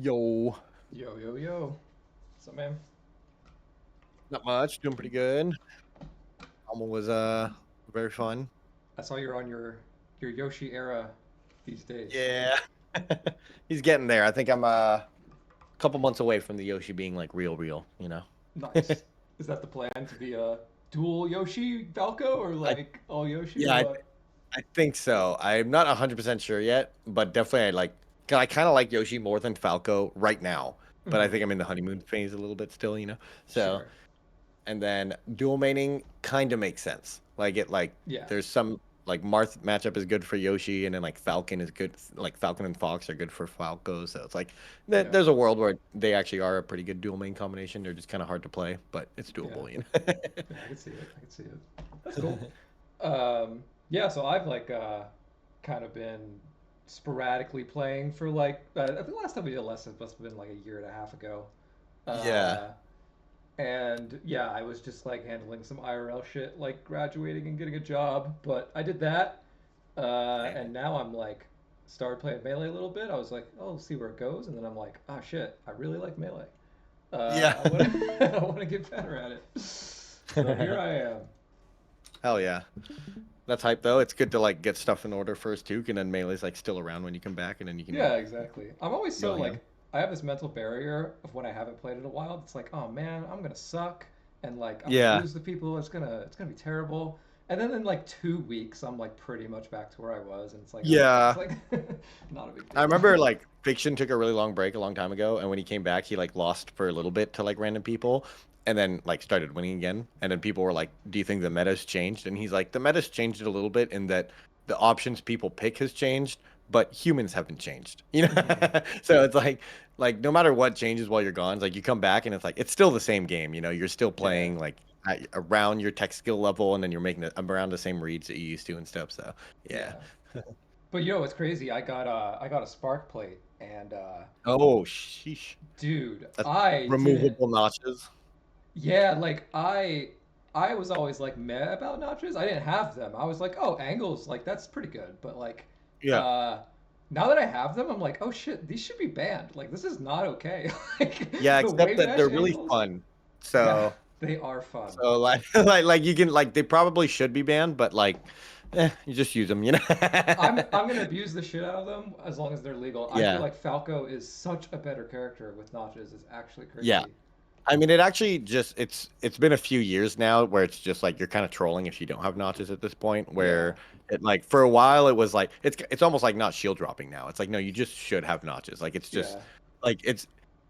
Yo, Yo, yo, yo. What's up, man? not much. Doing pretty good. Almost was very fun. I saw you're on your Yoshi era these days. Yeah, he's getting there. I think I'm a couple months away from the Yoshi being like real. Nice. Is that the plan to be a dual Yoshi Falco or I like all Yoshi or yeah, what? I think so. I'm not 100% sure yet, but definitely I like. 'Cause I kind of like Yoshi more than Falco right now, but I Hmm. think I'm in the honeymoon phase a little bit still. So Sure. and then dual mating kind of makes sense. Like Yeah. there's some like Marth matchup is good for Yoshi, and then like Falcon is good. Like Falcon and Fox are good for Falco. So it's like Yeah. there's a world where they actually are a pretty good dual main combination. They're just kind of hard to play, but it's Yeah. doable. Yeah. I can see it. I can see it. That's cool. Yeah. So I've like kind of been sporadically playing for like I think the last time we did a lesson must have been like a year and a half ago. Yeah. Uh, And yeah, I was just like handling some IRL shit, like graduating and getting a job. But I did that, Dang. and now I'm like started playing melee a little bit. I was like, oh, see where it goes, and then I'm like, oh shit, I really like melee. Yeah. I want to I want to get better at it. So here I am. Hell yeah. That's hype though. It's good to like get stuff in order first too, and then melee's like still around when you come back, and then you can Yeah, exactly. I'm always go so ham. like I have this mental barrier of when I haven't played in a while. It's like, oh man, I'm gonna suck, and like I'm gonna Yeah. lose the people. It's gonna be terrible. And then in like 2 weeks, I'm like pretty much back to where I was, and it's like, oh, it's Yeah. like not a big I deal. remember like Fiction took a really long break a long time ago, and when he came back, he like lost for a little bit to like random people, and then like started winning again. And then people were like, "Do you think the meta's changed?" And he's like, "The meta's changed a little bit in that the options people pick has changed, but humans haven't changed." Hmm. So it's like no matter what changes while you're gone, it's like you come back and it's like it's still the same game. You're still Yeah, playing like around your tech skill level, and then you're making it around the same reads that you used to and stuff. So yeah. yeah. But it's crazy. I got a spark plate, and Oh, sheesh. dude, That's I didn't. removable notches. Yeah, like I was always like meh about notches. I didn't have them. I was like, oh, angles, like that's pretty good. But like Yeah. uh now that I have them, I'm like, oh shit, these should be banned. Like this is not okay. Like Yeah, the except wave that dash they're really angles. fun. Yeah, So they are fun. so like like you can like they probably should be banned, but like you just use them. I'm gonna abuse the shit out of them as long as they're legal. I feel Yeah. like Falco is such a better character with notches. It's actually Yeah. crazy. I mean, it actually just it's been a few years now where it's just like you're kind of trolling if you don't have notches at this point. Yeah, Where it like for a while it was like it's almost like not shield dropping now. It's like no, you just should have notches. Like it's just yeah, like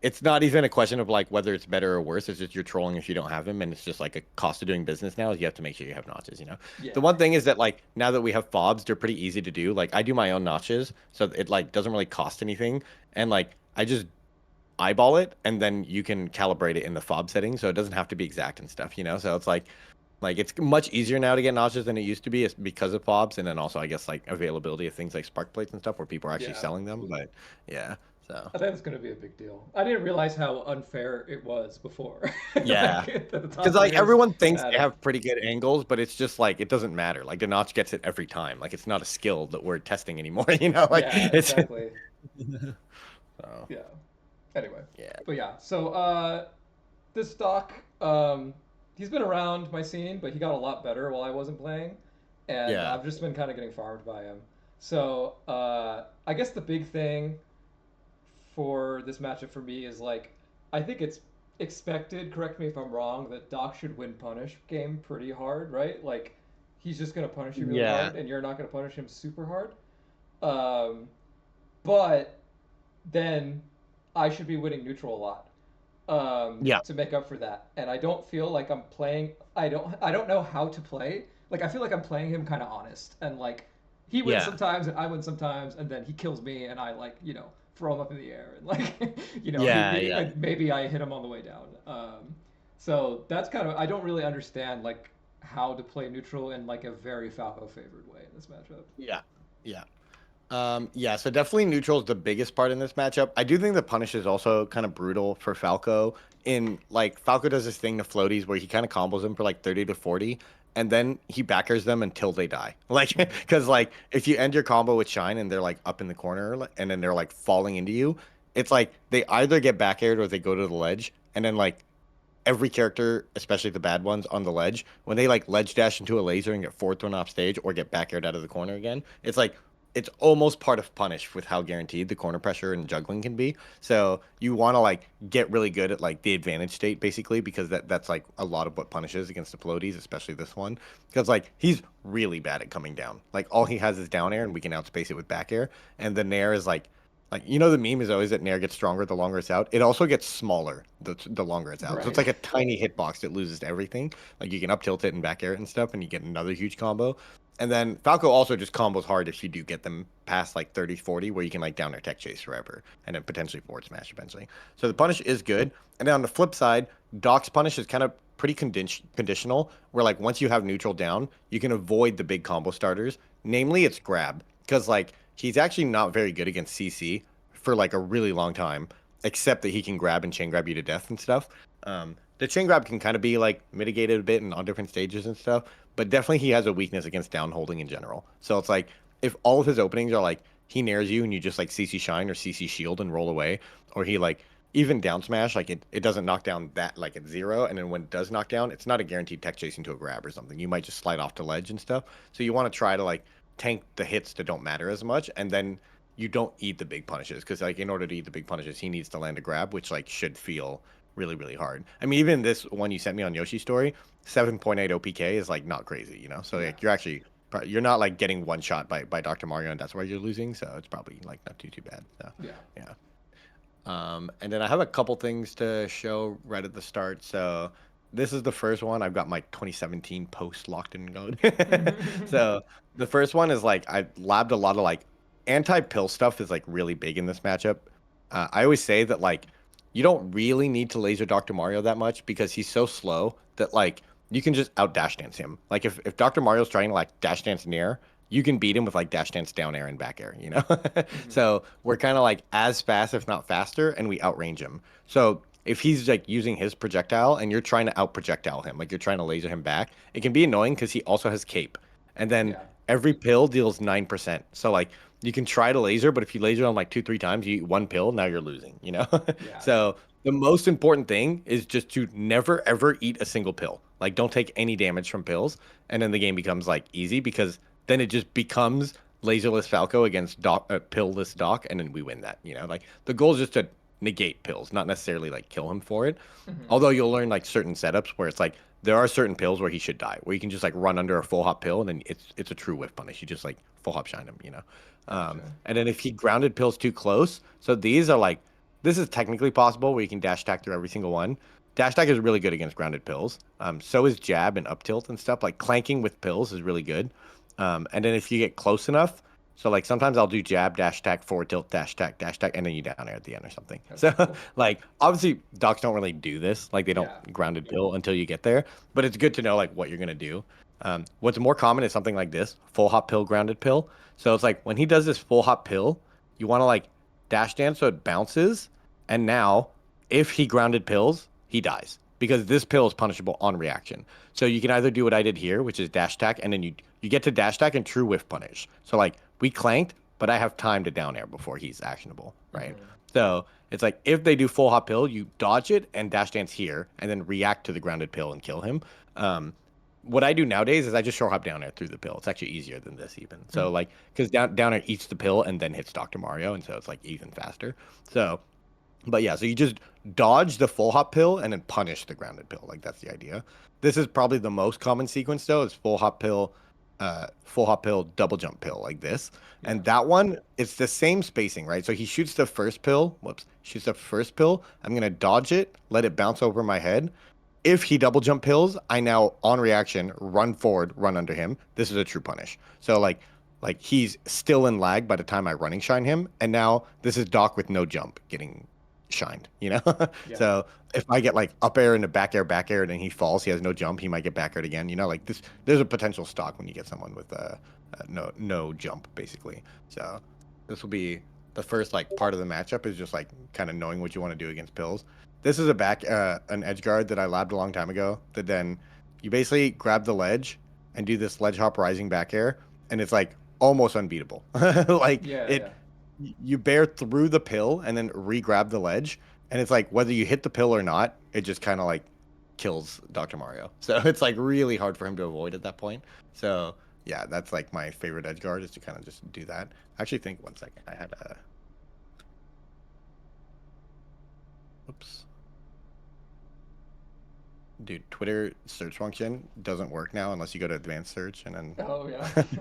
it's not even a question of like whether it's better or worse. It's just you're trolling if you don't have them, and it's just like a cost of doing business now is you have to make sure you have notches. The yeah. one thing is that like now that we have fobs, they're pretty easy to do. Like I do my own notches, so it like doesn't really cost anything, and like I just eyeball it and then you can calibrate it in the fob settings so it doesn't have to be exact and stuff. So it's like it's much easier now to get notches than it used to be because of fobs, and then also I guess like availability of things like spark plates and stuff where people are actually Yeah. selling them. But yeah, so I think it's going to be a big deal. I didn't realize how unfair it was before. yeah, Like the because top like laners everyone thinks had they it. have pretty good angles, but it's just like it doesn't matter. Like the notch gets it every time. Like it's not a skill that we're testing anymore. Like Yeah, it's exactly. so Yeah. Anyway, yeah, but yeah. So this doc, he's been around my scene, but he got a lot better while I wasn't playing, and yeah, I've just been kind of getting farmed by him. So I guess the big thing for this matchup for me is like I think it's expected, correct me if I'm wrong, that Doc should win punish game pretty hard, right? Like he's just gonna punish you really yeah, hard and you're not gonna punish him super hard. Um, but then I should be winning neutral a lot yeah, to make up for that. And I don't feel like I'm playing. I don't know how to play. Like I feel like I'm playing him kind of honest, and like he wins yeah, sometimes and I win sometimes, and then he kills me and I like throw him up in the air and like yeah, yeah. maybe I hit him on the way down. So that's kind of I don't really understand like how to play neutral in like a very Falco favored way in this matchup. Yeah. Yeah. Yeah, so definitely neutral is the biggest part in this matchup. I do think the punish is also kind of brutal for Falco. In like Falco does this thing to floaties where he kind of combos them for like 30 to 40, and then he backers them until they die. Like Hmm. because like if you end your combo with Shine and they're like up in the corner and then they're like falling into you, it's like they either get back aired or they go to the ledge, and then like every character, especially the bad ones on the ledge, when they like ledge dash into a laser and get forward thrown off stage or get back aired out of the corner again, it's like it's almost part of punish with how guaranteed the corner pressure and juggling can be. So you want to like get really good at like the advantage state basically because that's like a lot of what punishes against the floaties, especially this one. Because like he's really bad at coming down. Like all he has is down air and we can outspace it with back air. And the nair is like you know the meme is always that Nair gets stronger the longer it's out. It also gets smaller the longer it's out. So it's Right. like a tiny hitbox that loses to everything. Like you can up tilt it and back air it and stuff, and you get another huge combo. And then Falco also just combos hard if you do get them past like 30, 40, where you can like down their tech chase forever and then potentially forward smash eventually. So the punish is good. And then on the flip side, Doc's punish is kind of pretty conditional, where like once you have neutral down, you can avoid the big combo starters. Namely, it's grab. Because like he's actually not very good against CC for like a really long time, except that he can grab and chain grab you to death and stuff. The chain grab can kind of be like mitigated a bit and on different stages and stuff, but definitely he has a weakness against down holding in general. So it's like if all of his openings are like he nairs you and you just like CC shine or CC shield and roll away, or he like even down smash, like it doesn't knock down that like at zero, and then when it does knock down, it's not a guaranteed tech chase into a grab or something. You might just slide off to ledge and stuff. So you want to try to like tank the hits that don't matter as much, and then you don't eat the big punishes because like in order to eat the big punishes, he needs to land a grab, which like should feel really really hard. I mean, even this one you sent me on Yoshi's story, 7.8 OPK is like not crazy, you know. So Yeah. like you're actually you're not like getting one shot by Dr. Mario, and that's why you're losing. So it's probably like not too bad. So Yeah. yeah. And then I have a couple things to show right at the start. So this is the first one. I've got my 2017 post locked in code. So the first one is like I labbed a lot of like anti-pill stuff is like really big in this matchup. I always say that like you don't really need to laser Dr. Mario that much because he's so slow that like you can just out dash dance him. Like if Dr. Mario's trying to like dash dance near, you can beat him with like dash dance down air and back air, you know? Hmm. So we're kind of like as fast, if not faster, and we outrange him. So if he's like using his projectile and you're trying to out projectile him, like you're trying to laser him back, it can be annoying because he also has cape. And then Yeah. every pill deals 9%. So like you can try to laser, but if you laser on like two, three times, you eat one pill, now you're losing, you know? Yeah. So the most important thing is just to never ever eat a single pill. Like don't take any damage from pills, and then the game becomes like easy because then it just becomes laserless Falco against pillless Doc, and then we win that. You know, like the goal is just to negate pills, not necessarily like kill him for it. Hmm. Although you'll learn like certain setups where it's like there are certain pills where he should die, where you can just like run under a full hop pill, and then it's a true whiff punish. You just like full hop shine him, you know. Gotcha. And then if he grounded pills too close, so these are like this is technically possible where you can dash attack through every single one. Dash attack is really good against grounded pills. So is jab and up tilt and stuff. Like clanking with pills is really good. And then if you get close enough, so like sometimes I'll do jab, dash attack, forward tilt, dash attack, and then you down air at the end or something. That's So cool. like obviously docs don't really do this, like they don't Yeah. grounded pill until you get there, but it's good to know like what you're gonna do. What's more common is something like this, full hop pill, grounded pill. So it's like when he does this full hop pill, you want to like dash dance so it bounces, and now if he grounded pills, he dies because this pill is punishable on reaction. So you can either do what I did here, which is dash attack, and then you get to dash attack and true whiff punish. So like we clanked, but I have time to down air before he's actionable, right? Hmm. So it's like if they do full hop pill, you dodge it and dash dance here, and then react to the grounded pill and kill him. What I do nowadays is I just short hop down air through the pill. It's actually easier than this even. So like because down air eats the pill and then hits Dr. Mario, and so it's like even faster. So but yeah, so you just dodge the full hop pill and then punish the grounded pill. Like that's the idea. This is probably the most common sequence though, is full hop pill, double jump pill, like this. Yeah. And that one, it's the same spacing, right? So he shoots the first pill, whoops, shoots the first pill. I'm gonna dodge it, let it bounce over my head. If he double jump pills, I now on reaction run forward, run under him. This is a true punish. So like he's still in lag by the time I running shine him, and now this is Doc with no jump getting shined, you know? Yeah. So if I get like up air into back air, and then he falls, he has no jump, he might get back aired again, you know? Like this, there's a potential stock when you get someone with no jump basically. So this will be the first like part of the matchup is just like kind of knowing what you want to do against pills. This is a an edge guard that I labbed a long time ago. That then you basically grab the ledge and do this ledge hop rising back air, and it's like almost unbeatable. Like Yeah. it Yeah. you bear through the pill and then re-grab the ledge, and it's like whether you hit the pill or not, it just kind of like kills Dr. Mario. So it's like really hard for him to avoid at that point. So yeah, that's like my favorite edge guard is to kind of just do that. I actually think 1 second. I had a oops. Dude, Twitter search function doesn't work now unless you go to advanced search and Oh yeah. then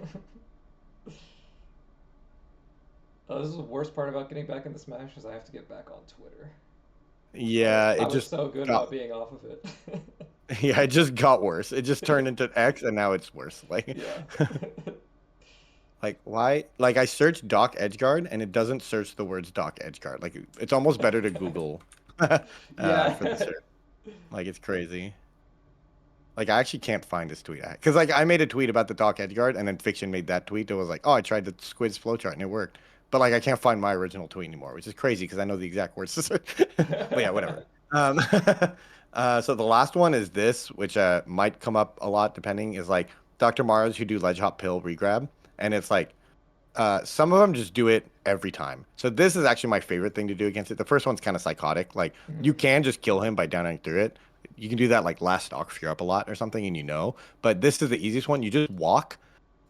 Oh, this is the worst part about getting back into Smash is I have to get back on Twitter. yeah, I it was just so good got about being off of it. yeah, it just got worse. It just turned into X and now it's worse. Like Yeah. like why? Like I searched Doc Edgeguard and it doesn't search the words Doc Edgeguard. Like it's almost better to Google for the Yeah. search. Like it's crazy. Like I actually can't find this tweet because like I made a tweet about the Doc Edgeguard and then Fiction made that tweet that was like, oh, I tried the Squid's flowchart and it worked. But like I can't find my original tweet anymore, which is crazy because I know the exact words to search. But yeah, whatever. Um, so the last one is this, which might come up a lot depending, is like Dr. Mars who do ledge hop pill regrab, and it's like some of them just do it every time. So this is actually my favorite thing to do against it. The first one's kind of psychotic. Like you Mhm. can just kill him by downing through it. You can do that like last stock if you're up a lot or something and you know. But this is the easiest one. You just walk.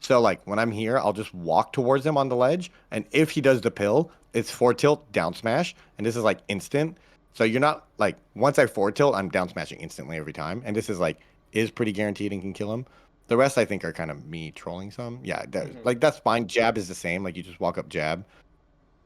So like when I'm here, I'll just walk towards him on the ledge, and if he does the pill, it's forward tilt down smash, and this is like instant. So you're not like once I forward tilt, I'm down smashing instantly every time, and this is like is pretty guaranteed and can kill him. The rest I think are kind of me trolling some. Yeah, Mhm. like that's fine. Jab is the same. Like you just walk up jab.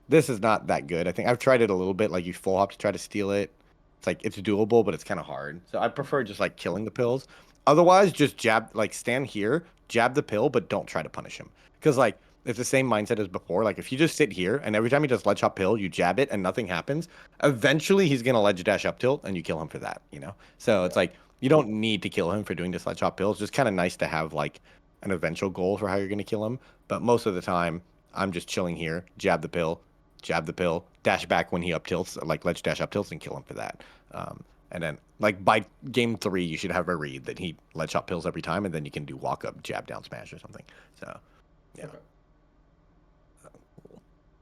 This is not that good. I think I've tried it a little bit. Like you full hop to try to steal it. It's like it's doable, but it's kind of hard. So I prefer just like killing the pills. Otherwise, just jab, like stand here, jab the pill, but don't try to punish him. Because like it's the same mindset as before. Like if you just sit here and every time he does ledge hop pill, you jab it and nothing happens, eventually he's gonna ledge dash up tilt and you kill him for that, you know? So it's Yeah. like you don't need to kill him for doing this ledge hop pill. It's just kind of nice to have like an eventual goal for how you're gonna kill him. But most of the time, I'm just chilling here, jab the pill, dash back when he up tilts, like ledge dash up tilts and kill him for that. And then like by game three, you should have a read that he ledge up pills every time, and then you can do walk up, jab down smash or something. So yeah. Okay.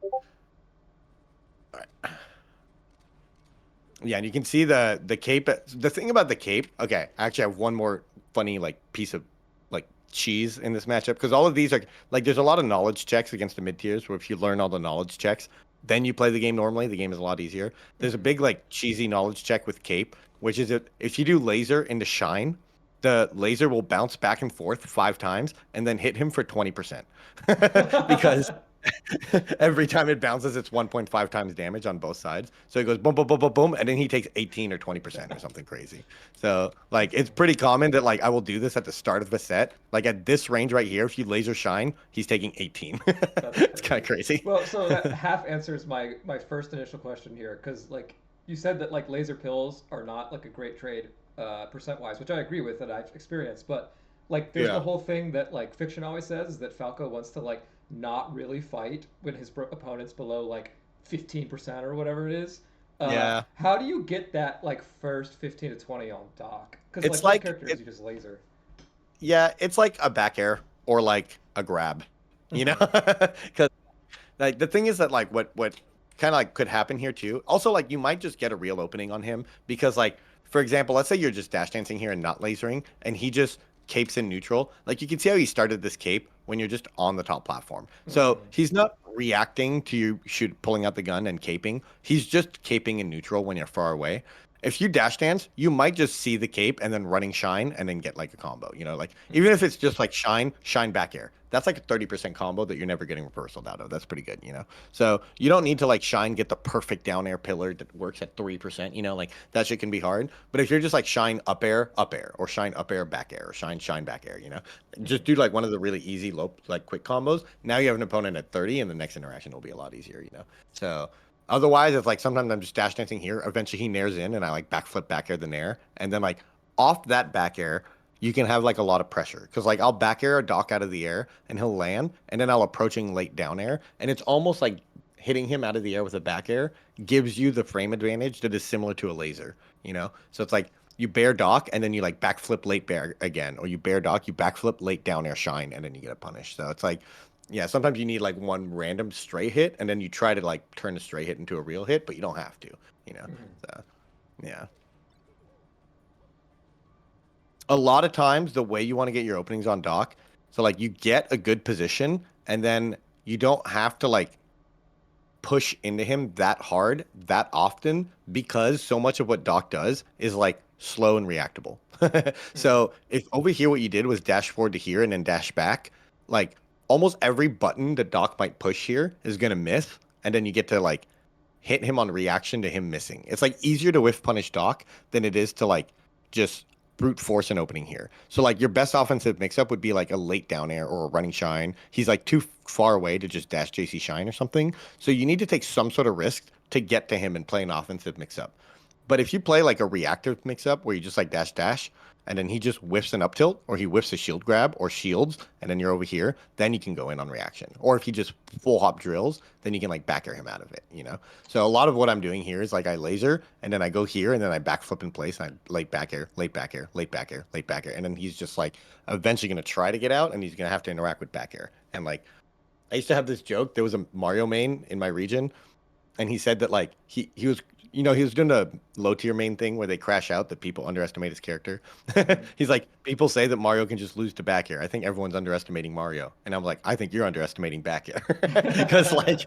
All right. Yeah, and you can see the cape. The thing about the cape, okay, I actually have one more funny like piece of like cheese in this matchup because all of these are like there's a lot of knowledge checks against the mid tiers where if you learn all the knowledge checks, then you play the game normally, the game is a lot easier. There's a Mhm. big like cheesy knowledge check with cape, which is if you do laser into shine, the laser will bounce back and forth 5 times and then hit him for 20%. Because every time it bounces, it's 1.5 times damage on both sides. So it goes boom, boom, boom, boom, boom, and then he takes 18 or 20% or something crazy. So like That's it's funny. pretty common that like I will do this at the start of the set. Like at this range right here, if you laser shine, he's taking 18. That's It's kind of crazy. crazy. Well, so that half answers my first initial question here, because like you said that like laser pills are not like a great trade percent wise, which I agree with that I've experienced. But like there's the Yeah. whole thing that like Fiction always says that Falco wants to like not really fight when his opponent's below like 15% or whatever it is. Yeah. How do you get that like first 15 to 20 on Doc? Because It's like most like characters it you just laser. yeah, it's like a back air or like a grab, you know? Hmm. Because like the thing is that like what kind of like could happen here too. Also like you might just get a real opening on him because like for example, let's say you're just dash dancing here and not lasering and he just capes in neutral. Like you can see how he started this cape when you're just on the top platform. So Hmm. he's not reacting to you shoot pulling out the gun and caping. He's just caping in neutral when you're far away. If you dash dance, you might just see the cape and then running shine and then get like a combo. You know, like even if Hmm. it's just like shine, shine back air. That's like a 30% combo that you're never getting reversal out of. That's pretty good, you know? So you don't need to like shine, get the perfect down air pillar that works at 3%, you know, like that shit can be hard. But if you're just like shine up air, or shine up air, back air, or shine back air, you know, just do like one of the really easy low, like quick combos. Now you have an opponent at 30 and the next interaction will be a lot easier, you know? So otherwise, it's like sometimes I'm just dash dancing here. Eventually he nairs in and I like backflip back air the nair. And then like off that back air, you can have like a lot of pressure because like I'll back air a dock out of the air and he'll land and then I'll approaching late down air and it's almost like hitting him out of the air with a back air gives you the frame advantage that is similar to a laser, you know? So it's like you bear dock and then you like backflip late bear again, or you bear dock, you backflip late down air shine and then you get a punish. So it's like Yeah, sometimes you need like one random stray hit, and then you try to like turn a stray hit into a real hit, but you don't have to, you know. Mhm. So yeah, a lot of times the way you want to get your openings on dock, so like you get a good position, and then you don't have to like push into him that hard that often because so much of what Doc does is like slow and reactable. Mhm. So if over here what you did was dash forward to here and then dash back, like almost every button that Doc might push here is gonna miss, and then you get to like hit him on reaction to him missing. It's like easier to whiff punish Doc than it is to like just brute force an opening here. So like your best offensive mix-up would be like a late down air or a running shine. He's like too far away to just dash JC shine or something. So you need to take some sort of risk to get to him and play an offensive mix-up. But if you play like a reactive mix-up where you just like dash dash and then he just whiffs an up tilt or he whiffs a shield grab or shields and then you're over here, then you can go in on reaction. Or if he just full hop drills, then you can like back air him out of it, you know? So a lot of what I'm doing here is like I laser and then I go here and then I backflip in place and I late back air, late back air, late back air, late back air. And then he's just like eventually going to try to get out and he's going to have to interact with back air. And like I used to have this joke. There was a Mario main in my region and he said that like he was he was doing a low tier main thing where they crash out that people underestimate his character. Mhm. He's like, people say that Mario can just lose to back air. I think everyone's underestimating Mario, and I'm like, I think you're underestimating back air because like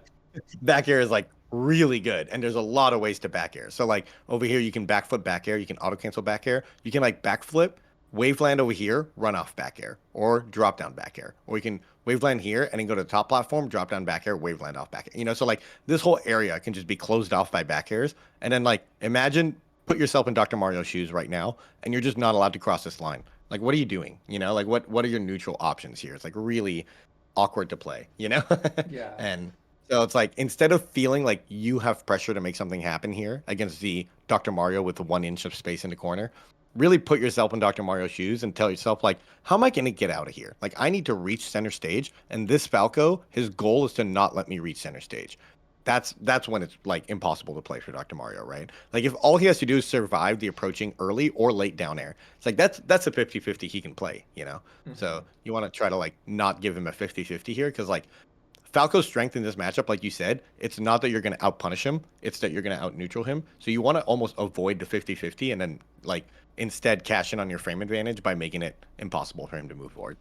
back air is like really good, and there's a lot of ways to back air. So like over here, you can backflip back air, you can auto cancel back air, you can like backflip, waveland over here, run off back air, or drop down back air, or you can waveland here and then go to the top platform, drop down back air, waveland off back air. So like this whole area can just be closed off by back airs, and then like imagine put yourself in Dr. Mario's shoes right now, and you're just not allowed to cross this line. Like, what are you doing? Like what are your neutral options here? It's like really awkward to play. Yeah. And so it's like instead of feeling like you have pressure to make something happen here against the Dr. Mario with the 1 inch of space in the corner, really put yourself in Dr. Mario's shoes and tell yourself like, how am I going to get out of here? Like I need to reach center stage, and this Falco, his goal is to not let me reach center stage. That's when it's like impossible to play for Dr. Mario, right? Like if all he has to do is survive the approaching early or late down air, it's like that's a 50-50 he can play. Mhm. So you want to try to like not give him a 50-50 here because like Falco's strength in this matchup, like you said, it's not that you're going to outpunish him, it's that you're going to out neutral him. So you want to almost avoid the 50-50 and then like instead cash in on your frame advantage by making it impossible for him to move forward.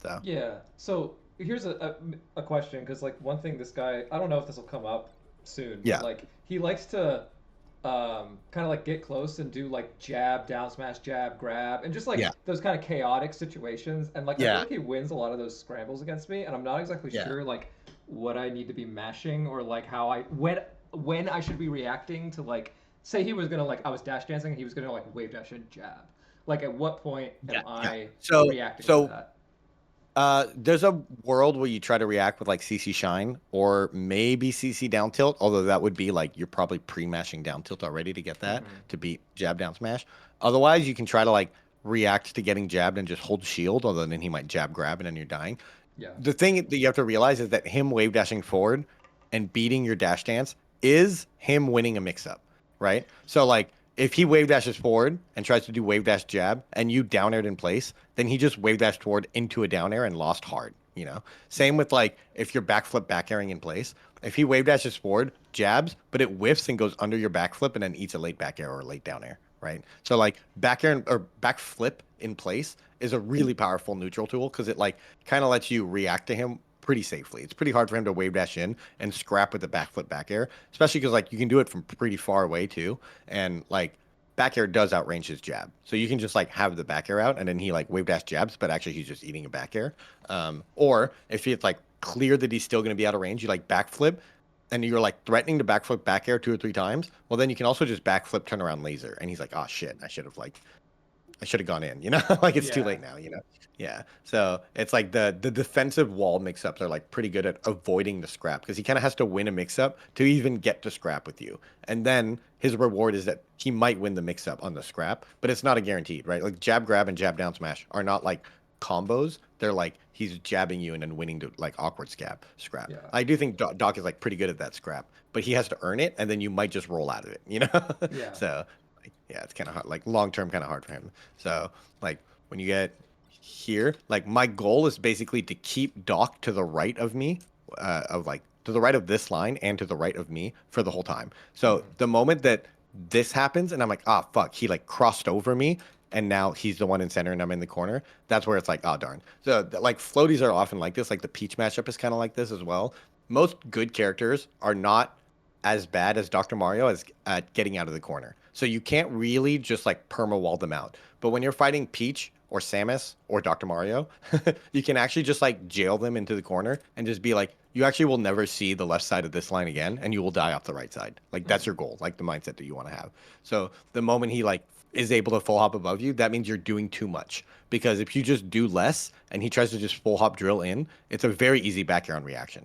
So Yeah. So here's a question, because like one thing this guy, I don't know if this will come up soon, but yeah, like he likes to kind of like get close and do like jab, down smash, jab, grab, and just like yeah, those kind of chaotic situations. And like I feel yeah, like he wins a lot of those scrambles against me, and I'm not exactly yeah. sure like what I need to be mashing, or like how I when I should be reacting to like, say he was gonna like, I was dash dancing and he was gonna like wave dash and jab. Like at what point am Yeah, yeah. I So, reacting to so that? there's a world where you try to react with like CC Shine or maybe CC down tilt, although that would be like you're probably pre-mashing down tilt already to get that Hmm. to beat jab down smash. Otherwise, you can try to like react to getting jabbed and just hold shield, although then he might jab grab and then you're dying. Yeah. The thing that you have to realize is that him wave dashing forward and beating your dash dance is him winning a mix up, right? So like if he wave dashes forward and tries to do wave dash jab and you down aired in place, then he just wave dashed forward into a down air and lost hard. Same with like if you're backflip back airing in place. If he wave dashes forward, jabs, but it whiffs and goes under your backflip and then eats a late back air or a late down air, right? So like back air or back flip in place is a really powerful neutral tool because it like kind of lets you react to him pretty safely. It's pretty hard for him to wave dash in and scrap with the backflip back air, especially because like you can do it from pretty far away too, and like back air does outrange his jab, so you can just like have the back air out and then he like wave dash jabs, but actually he's just eating a back air. Or if it's like clear that he's still going to be out of range, you like backflip and you're like threatening to backflip back air 2 or 3 times, well then you can also just backflip turn around laser and he's like, oh shit, I should have gone in. Like it's too Yeah. late now. Yeah. So it's like the defensive wall mix-ups are like pretty good at avoiding the scrap because he kind of has to win a mix-up to even get to scrap with you. And then his reward is that he might win the mix-up on the scrap, but it's not a guaranteed, right? Like jab grab and jab down smash are not like combos. They're like he's jabbing you and then winning to like awkward scrap. Yeah. I do think Doc is like pretty good at that scrap, but he has to earn it and then you might just roll out of it. Yeah. So yeah, it's kind of hard, like long term, kind of hard for him. So like when you get here, like my goal is basically to keep Doc to the right of me, of like to the right of this line and to the right of me for the whole time. So Hmm. the moment that this happens and I'm like, ah, fuck, he like crossed over me and now he's the one in center and I'm in the corner. That's where it's like, oh darn. So like floaties are often like this. Like the Peach matchup is kind of like this as well. Most good characters are not as bad as Dr. Mario as at getting out of the corner. So you can't really just like perma wall them out. But when you're fighting Peach or Samus or Dr. Mario, you can actually just like jail them into the corner and just be like, you actually will never see the left side of this line again, and you will die off the right side. Like that's Hmm. your goal, like the mindset that you want to have. So the moment he like is able to full hop above you, that means you're doing too much. Because if you just do less and he tries to just full hop drill in, it's a very easy back air on reaction.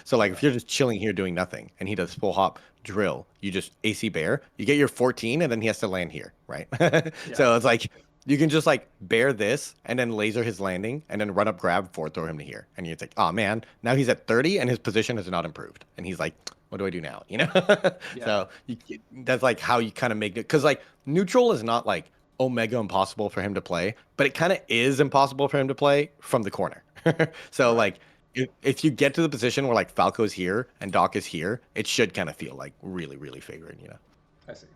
So like if Right. you're just chilling here doing nothing and he does full hop drill, you just AC bear, you get your 14 and then he has to land here, right? Yeah. So it's like you can just like bear this and then laser his landing and then run up grab forward throw him to here. And you're like, oh man, now he's at 30 and his position has not improved. And he's like, what do I do now? You know? Yeah. So you, that's like how you kind of make it. Cause like neutral is not like omega impossible for him to play, but it kind of is impossible for him to play from the corner. So Right. like if you get to the position where like Falco's here and Doc is here, it should kind of feel like really, really favored, you know? I see.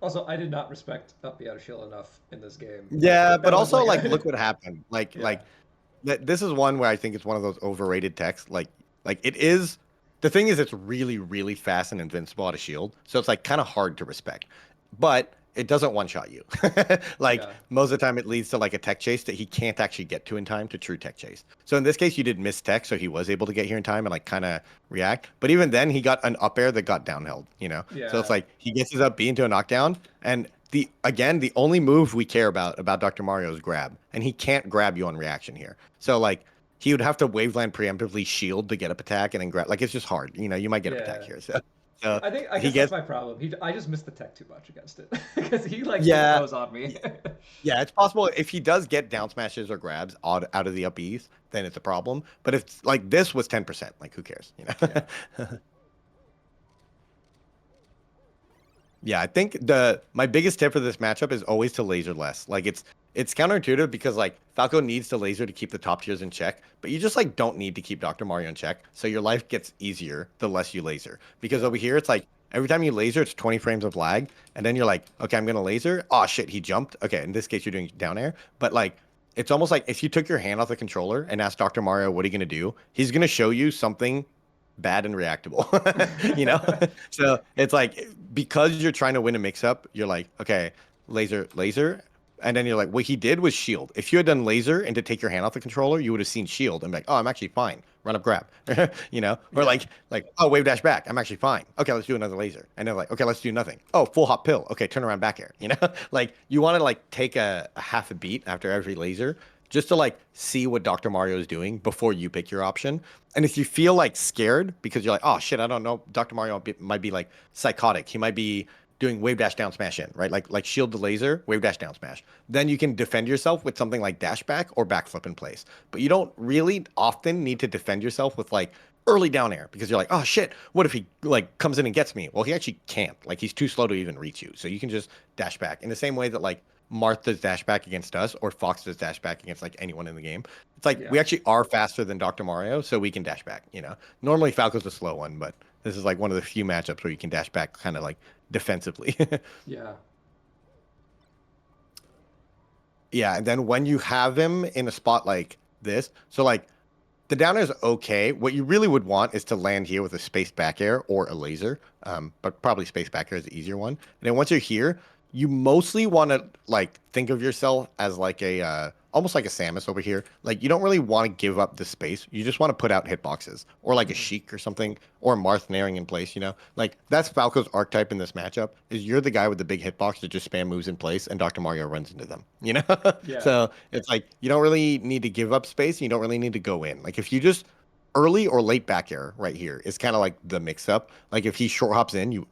Also, I did not respect up the outer shield enough in this game. Yeah, That but was also like like a look what happened. yeah. This is one where I think it's one of those overrated techs. Like it is the thing is it's really, really fast and invincible out of shield. So it's like kind of hard to respect. But it doesn't one shot you. Like Yeah. most of the time it leads to like a tech chase that he can't actually get to in time to true tech chase. So in this case you did miss tech, so he was able to get here in time and like kind of react. But even then he got an up air that got downheld, you know? So it's Yeah. like he gets his up B into a knockdown and the only move we care about Dr. Mario is grab, and he can't grab you on reaction here. So like he would have to waveland preemptively shield to get up attack and then grab. Like it's just hard. You know, you might get up attack Yeah. here. So I he guess that's gets my problem. I just missed the tech too much against it because he like just yeah goes on me. yeah. It's possible if he does get down smashes or grabs out of the up Bs, then it's a problem. But if like this was 10%, like who cares? You Yeah. know. Yeah, I think the my biggest tip for this matchup is always to laser less. Like it's counterintuitive because like Falco needs to laser to keep the top tiers in check, but you just like don't need to keep Dr. Mario in check. So your life gets easier the less you laser. Because Yeah. over here it's like every time you laser it's 20 frames of lag, and then you're like, okay, I'm gonna laser. Oh shit, he jumped. Okay, in this case you're doing down air, but like it's almost like if you took your hand off the controller and asked Dr. Mario what are you gonna do, he's gonna show you something bad and reactable. You know? So it's like because you're trying to win a mix up, you're like, okay, laser. And then you're like, what he did was shield. If you had done laser and to take your hand off the controller, you would have seen shield and be like, oh, I'm actually fine. Run up grab. You know? Or Yeah. oh, wave dash back. I'm actually fine. Okay, let's do another laser. And then like, okay, let's do nothing. Oh, full hop pill. Okay, turn around back air. You know? Like you want to like take a half a beat after every laser just to like see what Dr. Mario is doing before you pick your option. And if you feel like scared because you're like, oh shit, I don't know, Dr. Mario might be like psychotic. He might be doing wave dash down smash in, right? Like shield the laser, wave dash down smash. Then you can defend yourself with something like dash back or backflip in place. But you don't really often need to defend yourself with like early down air because you're like, oh shit, what if he like comes in and gets me? Well, he actually can't. Like he's too slow to even reach you. So you can just dash back in the same way that like Marth does dash back against us or Fox does dash back against like anyone in the game. It's like Yeah. we actually are faster than Dr. Mario, so we can dash back, you know. Normally Falco's a slow one, but this is like one of the few matchups where you can dash back kind of like defensively. Yeah. Yeah, and then when you have him in a spot like this, so like the down air is okay. What you really would want is to land here with a space back air or a laser, but probably space back air is the easier one. And then once you're here, you mostly want to like think of yourself as like a almost like a Samus over here. Like you don't really want to give up the space. You just want to put out hitboxes or like a Hmm. Sheik or something or a Marth naring in place. You know, like that's Falco's archetype in this matchup. Is you're the guy with the big hitbox that just spam moves in place and Dr. Mario runs into them. You know, Yeah. so it's like you don't really need to give up space. And you don't really need to go in. Like if you just early or late back air right here is kind of like the mix up. Like if he short hops in, you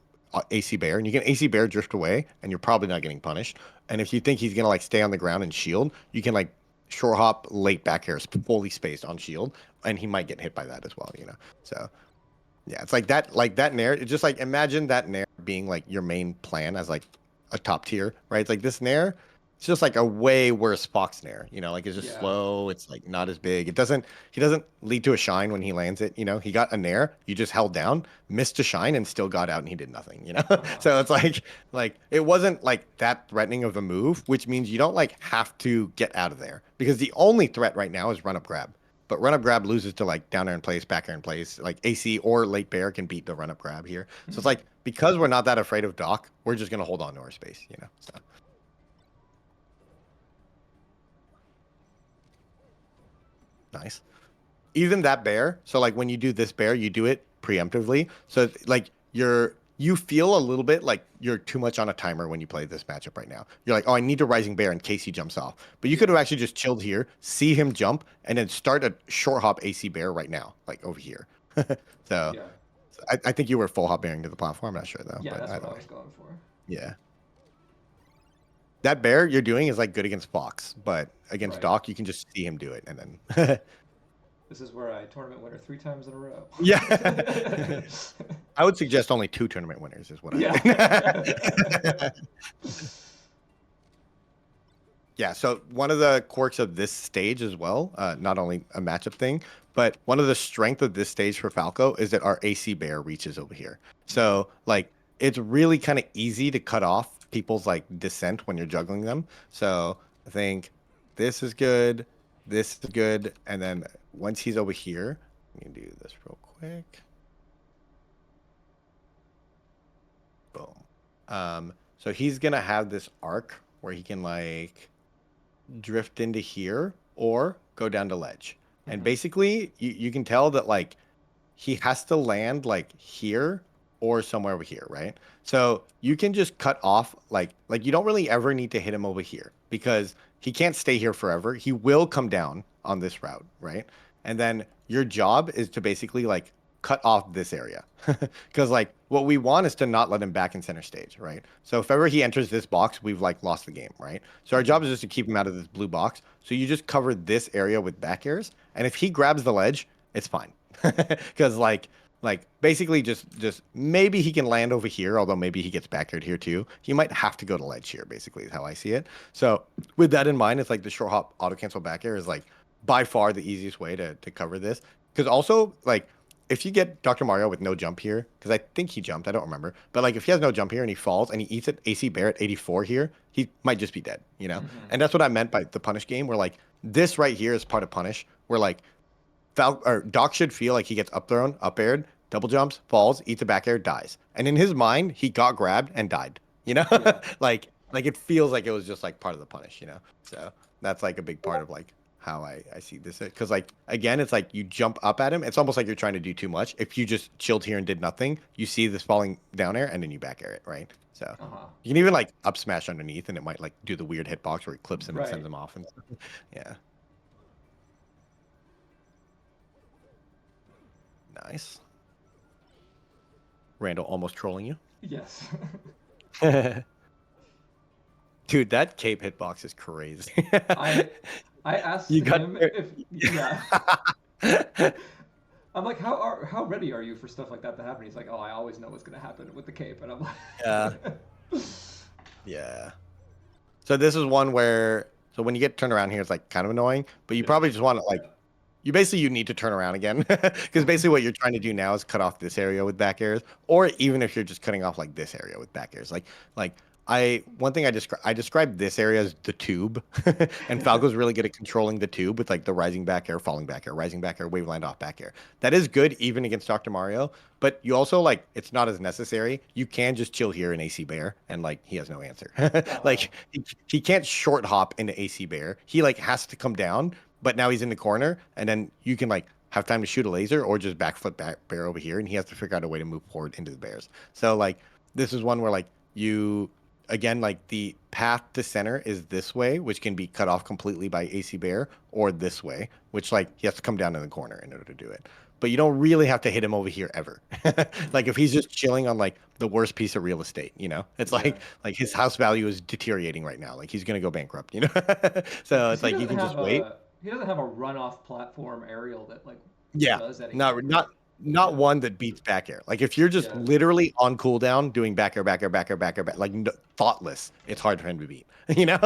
AC bear and you can AC bear drift away and you're probably not getting punished. And if you think he's gonna like stay on the ground and shield, you can like short hop late back air fully spaced on shield, and he might get hit by that as well. You know, so yeah, it's like that nair. It's just like imagine that nair being like your main plan as like a top tier, right? It's like this nair. It's just like a way worse Fox Nair, you know, like it's just Yeah. slow. It's like not as big. He doesn't lead to a shine when he lands it, you know. He got a Nair, you just held down, missed a shine and still got out and he did nothing, you know. Uh-huh. So it's like it wasn't like that threatening of a move, which means you don't like have to get out of there because the only threat right now is run up grab. But run up grab loses to like down air in place, back air in place. Like AC or late bear can beat the run up grab here. So it's like because we're not that afraid of Doc, we're just gonna hold on to our space, you know. So nice. Even that bear. So like when you do this bear, you do it preemptively. So like you feel a little bit like you're too much on a timer when you play this matchup right now. You're like, oh, I need a rising bear in case he jumps off. But you could Yeah. have actually just chilled here, see him jump, and then start a short hop AC bear right now, like over here. So Yeah. I think you were full hop bearing to the platform. I'm not sure though, Yeah, but that's what either I way, was going for. yeah. That bear you're doing is like good against Fox, but against Right. Doc, you can just see him do it, and then This is where I tournament winner 3 times in a row. yeah. I would suggest only two tournament winners is what Yeah. I. Yeah, so one of the quirks of this stage as well, not only a matchup thing, but one of the strength of this stage for Falco is that our AC bear reaches over here. So like it's really kind of easy to cut off people's like descent when you're juggling them. So I think this is good, this is good, and then once he's over here, let me do this real quick. Boom. So he's gonna have this arc where he can like drift into here or go down to ledge. And Hmm. basically, you can tell that like he has to land like here or somewhere over here, right? So you can just cut off like you don't really ever need to hit him over here because he can't stay here forever. He will come down on this route, right? And then your job is to basically like cut off this area. Because like what we want is to not let him back in center stage, right? So if ever he enters this box, we've like lost the game, right? So our Hmm. job is just to keep him out of this blue box. So you just cover this area with back airs, and if he grabs the ledge, it's fine. Because like basically just maybe he can land over here, although maybe he gets backyard here too. He might have to go to ledge here, basically, is how I see it. So with that in mind, it's like the short hop auto cancel back air is like by far the easiest way to cover this. Because also like if you get Dr. Mario with no jump here, because I think he jumped, I don't remember, but like if he has no jump here and he falls and he eats it AC Bear at 84 here, he might just be dead, you know? Hmm. And that's what I meant by the punish game, where like this right here is part of punish, where like or Doc should feel like he gets up thrown, up aired, double jumps, falls, eats a back air, dies. And in his mind, he got grabbed and died. You know, Yeah. like it feels like it was just like part of the punish. You know, so that's like a big part of like how I see this. Because like again, it's like you jump up at him. It's almost like you're trying to do too much. If you just chilled here and did nothing, you see this falling down air and then you back air it, right? So Uh-huh. you can even like up smash underneath and it might like do the weird hitbox where it clips him and sends Right. him off and stuff. Yeah, nice. Randall almost trolling you. Yes. Dude, that cape hitbox is crazy. I I asked You got him there. if yeah. I'm like, how ready are you for stuff like that to happen? He's like, oh, I always know what's gonna happen with the cape, and I'm Yeah, like, yeah. So this is one where so when you get turned around here, it's like kind of annoying, but you yeah, probably just want to like you need to turn around again because basically what you're trying to do now is cut off this area with back airs, or even if you're just cutting off like this area with back airs. Like I one thing I described this area as the tube, and Falco's really good at controlling the tube with like the rising back air, falling back air, rising back air, wave land off back air. That is good even against Dr. Mario, but you also like it's not as necessary. You can just chill here in AC Bear, and like he has no answer. uh-huh. Like he can't short hop into AC Bear. He like has to come down but now he's in the corner, and then you can like have time to shoot a laser or just backflip back bear over here, and he has to figure out a way to move forward into the bears. So like this is one where like you again like the path to center is this way, which can be cut off completely by AC bear, or this way, which like he has to come down in the corner in order to do it. But you don't really have to hit him over here ever. Like Hmm. if he's just chilling on like the worst piece of real estate, you know, it's Yeah, like his house value is deteriorating right now. Like he's gonna go bankrupt, you know. So because it's like you can just wait. he doesn't have a runoff platform aerial that like Yeah, does anything, not right? not one that beats back air. Like if you're just Yeah. literally on cooldown doing back air, back air, back air, back air, back, like thoughtless, it's hard for him to beat. You know?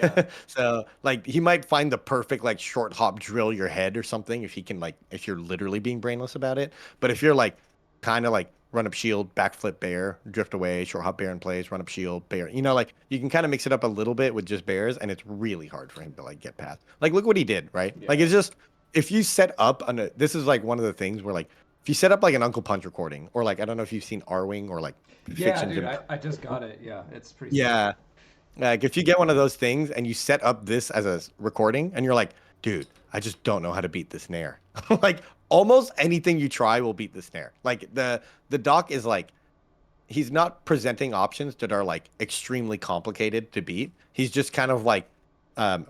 Yeah. So like he might find the perfect like short hop drill your head or something if he can like if you're literally being brainless about it. But if you're like kind of like run up shield, backflip bear, drift away, short hop bear in place, run up shield, bear. You know, like you can kind of mix it up a little bit with just bears, and it's really hard for him to like get past. Like look what he did, right? Like Yeah. it's just if you set up on a this is like one of the things where like if you set up like an Uncle Punch recording, or like I don't know if you've seen R-Wing or like Yeah, fictions dude, and I just got it. Yeah, it's pretty sick. yeah, like if you get one of those things and you set up this as a recording and you're like, dude, I just don't know how to beat the snare. Like almost anything you try will beat the snare. Like the doc is like he's not presenting options that are like extremely complicated to beat. He's just kind of like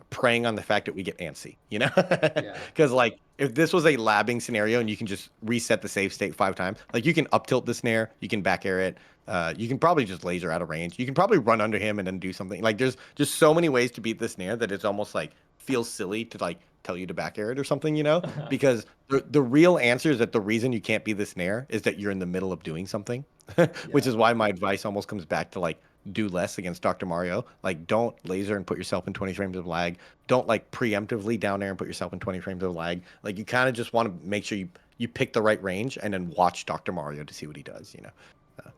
preying on the fact that we get antsy, you know? Yeah. Because like if this was a labbing scenario and you can just reset the save state 5 times, like you can up tilt the snare, you can back air it, you can probably just laser out of range. You can probably run under him and then do something. Like there's just so many ways to beat the snare that it's almost like feels silly to like tell you to back air it or something, you know? Because the real answer is that the reason you can't beat the snare is that you're in the middle of doing something. Which Yeah. is why my advice almost comes back to like do less against Dr. Mario. Like don't laser and put yourself in 20 frames of lag. Don't like preemptively down air and put yourself in 20 frames of lag. Like you kind of just want to make sure you pick the right range and then watch Dr. Mario to see what he does, you know. Uh,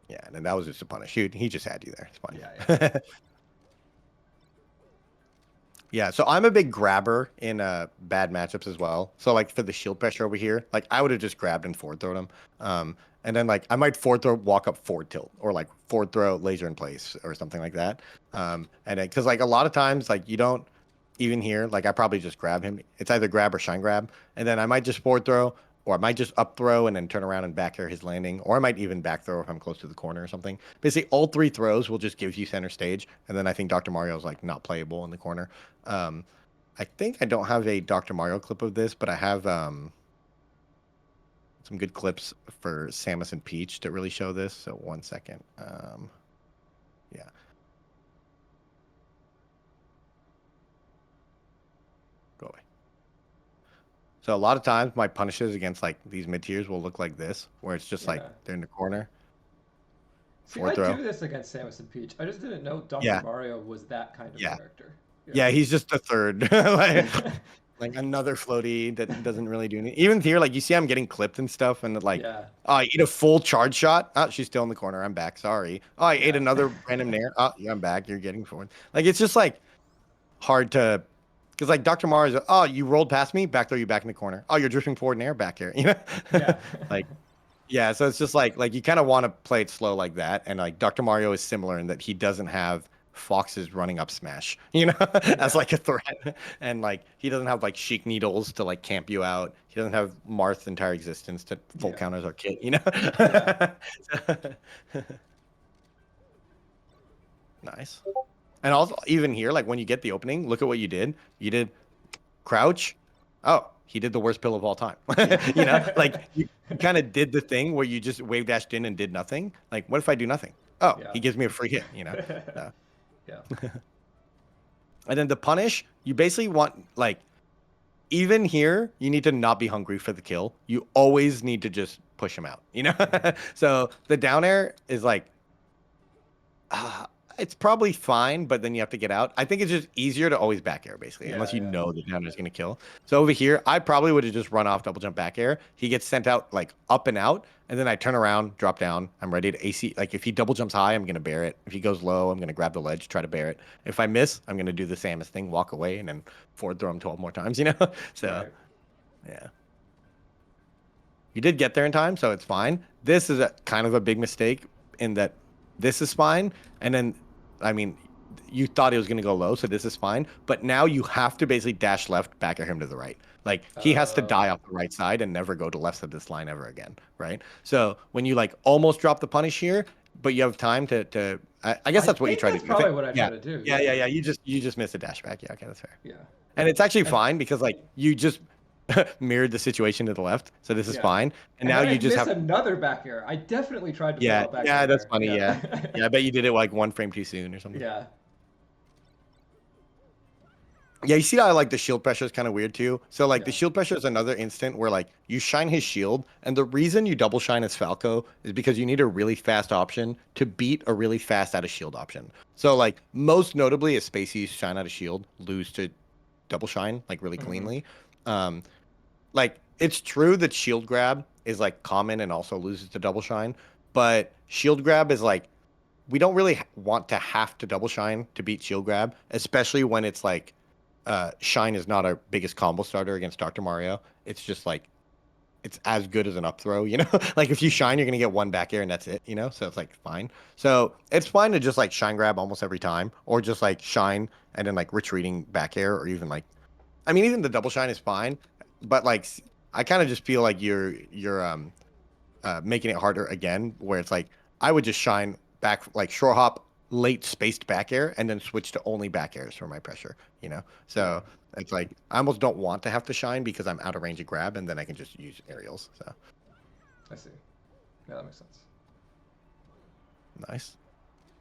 yeah, and then that was just a punish. He just had you there. It's Yeah. Yeah. fine. Yeah, so I'm a big grabber in bad matchups as well. So like for the shield pressure over here, like I would have just grabbed and forward thrown him. And then like I might forward throw, walk up forward tilt, or like forward throw laser in place or something like that. And because like a lot of times like you don't even here, like I probably just grab him. It's either grab or shine grab, and then I might just forward throw, or I might just up throw and then turn around and back air his landing, or I might even back throw if I'm close to the corner or something. Basically, all three throws will just give you center stage, and then I think Dr. Mario is like not playable in the corner. Um, I think I don't have a Dr. Mario clip of this, but I have some good clips for Samus and Peach that really show this. So 1 second. Yeah. Go away. So a lot of times my punishes against like these mid tiers will look like this, where it's just like Yeah. they're in the corner, See, forward I throw. do this against Samus and Peach. I just didn't know Dr. Yeah, Mario was that kind of yeah, character. Yeah. yeah. He's just a third, like another floaty that doesn't really do anything. Even here, like you see, I'm getting clipped and stuff, and like, Yeah. oh, I eat a full charge shot. Oh, she's still in the corner. I'm back. Sorry. Oh, I ate Yeah. another random nair. Oh, yeah, I'm back. You're getting forward. Like it's just like hard to, because like Dr. Mars. Oh, you rolled past me. Back throw you back in the corner. Oh, you're drifting forward in air back here. You know, Yeah. like yeah. So it's just like you kind of want to play it slow like that, and like Dr. Mario is similar in that he doesn't have foxes running up smash, you know, as Yeah. like a threat, and like he doesn't have like Sheik needles to like camp you out. He doesn't have Marth's entire existence to full Yeah. counters our kit, you know. Yeah. Nice. And also, even here, like when you get the opening, look at what you did. You did crouch. Oh, he did the worst pill of all time. You know, Yeah. like you kind of did the thing where you just wave dashed in and did nothing. Like, what if I do nothing? Oh, Yeah. he gives me a free hit, you know? Uh, Yeah. and then the punish, you basically want, like, even here, you need to not be hungry for the kill. You always need to just push him out, you know? Mhm. So the down air is like, uh, it's probably fine, but then you have to get out. I think it's just easier to always back air, basically, unless Yeah. you Yeah. know the down air is going to kill. So over here, I probably would have just run off double jump back air. He gets sent out like up and out, and then I turn around, drop down. I'm ready to AC. Like if he double jumps high, I'm going to bear it. If he goes low, I'm going to grab the ledge, try to bear it. If I miss, I'm going to do the Samus thing, walk away, and then forward throw him 12 more times, you know? So, Right. yeah. You did get there in time, so it's fine. This is a kind of a big mistake in that this is fine, and then, I mean, you thought it was going to go low, so this is fine. But now you have to basically dash left, back at him to the right. Like he has to Oh. die off the right side and never go to left of this line ever again, right? So when you like almost drop the punish here, but you have time to I guess I that's what you think try to that's do. I think, probably what I try yeah, to do. yeah, Yeah. yeah, yeah. You just missed a dash back. Yeah, okay, that's fair. Yeah. And it's actually And fine because like you just mirrored the situation to the left, so this is yeah. fine. And And now then I you just miss have another back air. I definitely tried to pull yeah, out back air yeah, that's there. funny. Yeah, Yeah. yeah. I bet you did it like 1 frame too soon or something. Yeah. Yeah, you see how like the shield pressure is kind of weird too. So like the Yeah. shield pressure is another instant where like you shine his shield, and the reason you double shine as Falco is because you need a really fast option to beat a really fast out of shield option. So like most notably, if Spacey's shine out of shield, lose to double shine like really Hmm. cleanly. Um, like it's true that shield grab is like common and also loses to double shine, but shield grab is like we don't really want to have to double shine to beat shield grab, especially when it's like shine is not our biggest combo starter against Dr. Mario. It's just like it's as good as an up throw, you know? Like if you Hmm. shine, you're gonna get one back air and that's it, you know? So it's like fine. So it's fine to just like shine grab almost every time, or just like shine and then like retreating back air, or even like I mean even the double shine is fine, but like I kind of just feel like you're making it harder again, where it's like I would just shine back like shore hop late spaced back air and then switch to only back airs for my pressure, you know? Yeah. So it's like I almost don't want to have to shine because I'm out of range of grab and then I can just use aerials. So I see. Yeah, that makes sense. nice.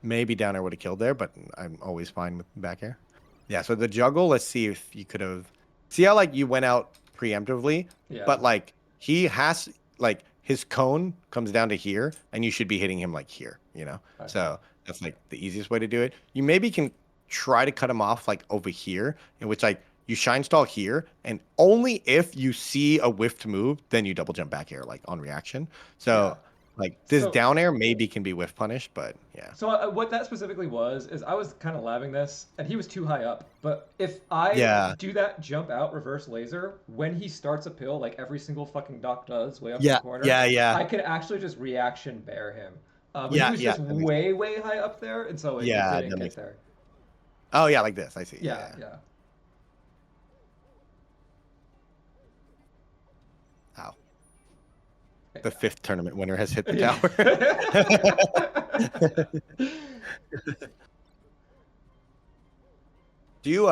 Maybe down air would have killed there, but I'm always fine with back air. Yeah, so the juggle, let's see if you could have see how like you went out preemptively, Yeah. but like he has like his cone comes down to here and you should be hitting him like here, you know? Okay. So that's like the easiest way to do it. You maybe can try to cut him off like over here, in which like you shine stall here, and only if you see a whiffed move, then you double jump back air like on reaction. Yeah. So like this So down air maybe can be whiff punished, but yeah. what that specifically was is I was kind of labbing this, and he was too high up. But if I Yeah. do that jump out reverse laser when he starts a pill, like every single fucking doc does, way up in the Yeah, corner, yeah, yeah, I could actually just reaction bear him. But he yeah, was yeah. just That makes sense. way, way high up there, and so it Yeah, didn't that get makes sense. there. Oh, yeah, like this. I see. Yeah, Yeah, yeah. yeah. Ow. The fifth tournament winner has hit the Yeah. tower. Do you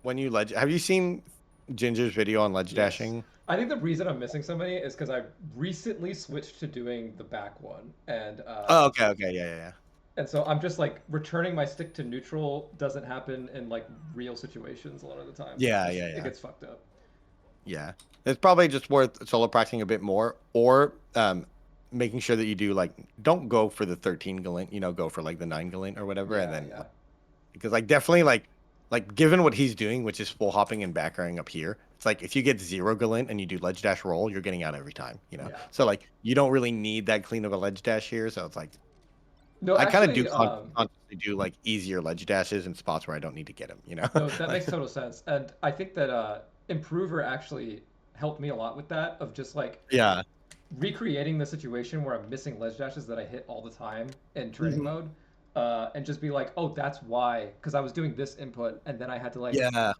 when you ledge have you seen Ginger's video on ledge Yes. dashing? I think the reason I'm missing so many is because I recently switched to doing the back one, Oh, okay, okay, yeah, yeah, yeah. and so I'm just like returning my stick to neutral doesn't happen in like real situations a lot of the time, so Yeah, yeah, it yeah. gets fucked up. Yeah. It's probably just worth solo practicing a bit more, or making sure that you do like don't go for the 13 galint, you know, go for like the 9 galint or whatever, and Yeah, then yeah, because like definitely like given what he's doing, which is full hopping and back airing up here, it's like if you get 0 galint and you do ledge dash roll, you're getting out every time, you know. yeah. So like you don't really need that clean of a ledge dash here. So it's like No, I kind of do actually, consciously do like easier ledge dashes in spots where I don't need to get him, you know. no, that Like makes total sense, and I think that Improver actually helped me a lot with that of just like yeah. recreating the situation where I'm missing ledge dashes that I hit all the time in training Mhm. mode, and just be like, oh, that's why, because I was doing this input, and then I had to like Yeah.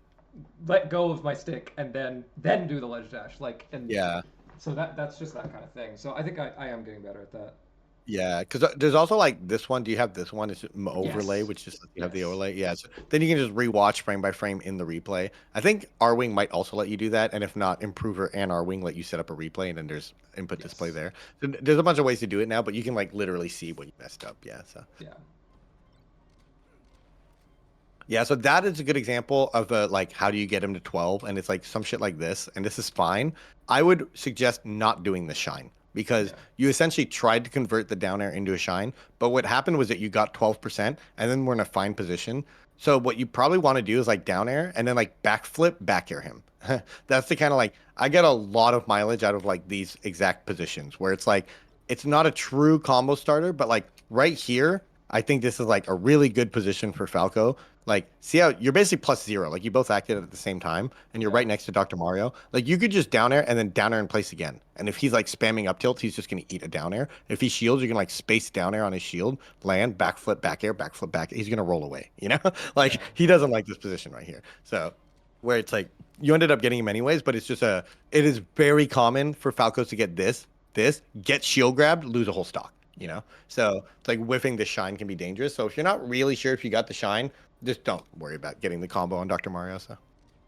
let go of my stick and then do the ledge dash, like, and Yeah. so that's just that kind of thing. So I think I am getting better at that. Yeah, because there's also like this one. Do you have this one? It's overlay, Yes, which just you have the yes, overlay. Yeah, so then you can just rewatch frame by frame in the replay. I think R Wing might also let you do that, and if not, Improver and R Wing let you set up a replay, and then there's input display yes, there. So there's a bunch of ways to do it now, but you can like literally see what you messed up. Yeah, so yeah, yeah, so that is a good example of like how do you get him to 12, and it's like some shit like this, and this is fine. I would suggest not doing the shine because yeah, you essentially tried to convert the down air into a shine, but what happened was that you got 12% and then we're in a fine position. So what you probably want to do is like down air and then like backflip back air him. That's the kind of like I get a lot of mileage out of like these exact positions where it's like it's not a true combo starter, but like right here, I think this is like a really good position for Falco. Like, see how you're basically +0. Like, you both acted at the same time, and you're yeah, right next to Dr. Mario. Like, you could just down air and then down air in place again. And if he's like spamming up tilt, he's just gonna eat a down air. If he shields, you can like space down air on his shield, land, backflip, back air, backflip, back. He's gonna roll away. You know, like yeah, he doesn't like this position right here. So, where it's like you ended up getting him anyways, but it's just it is very common for Falcos to get get shield grabbed, lose a whole stock. You yeah, know, so it's like whiffing the shine can be dangerous. So if you're not really sure if you got the shine, just don't worry about getting the combo on Dr. Mario. So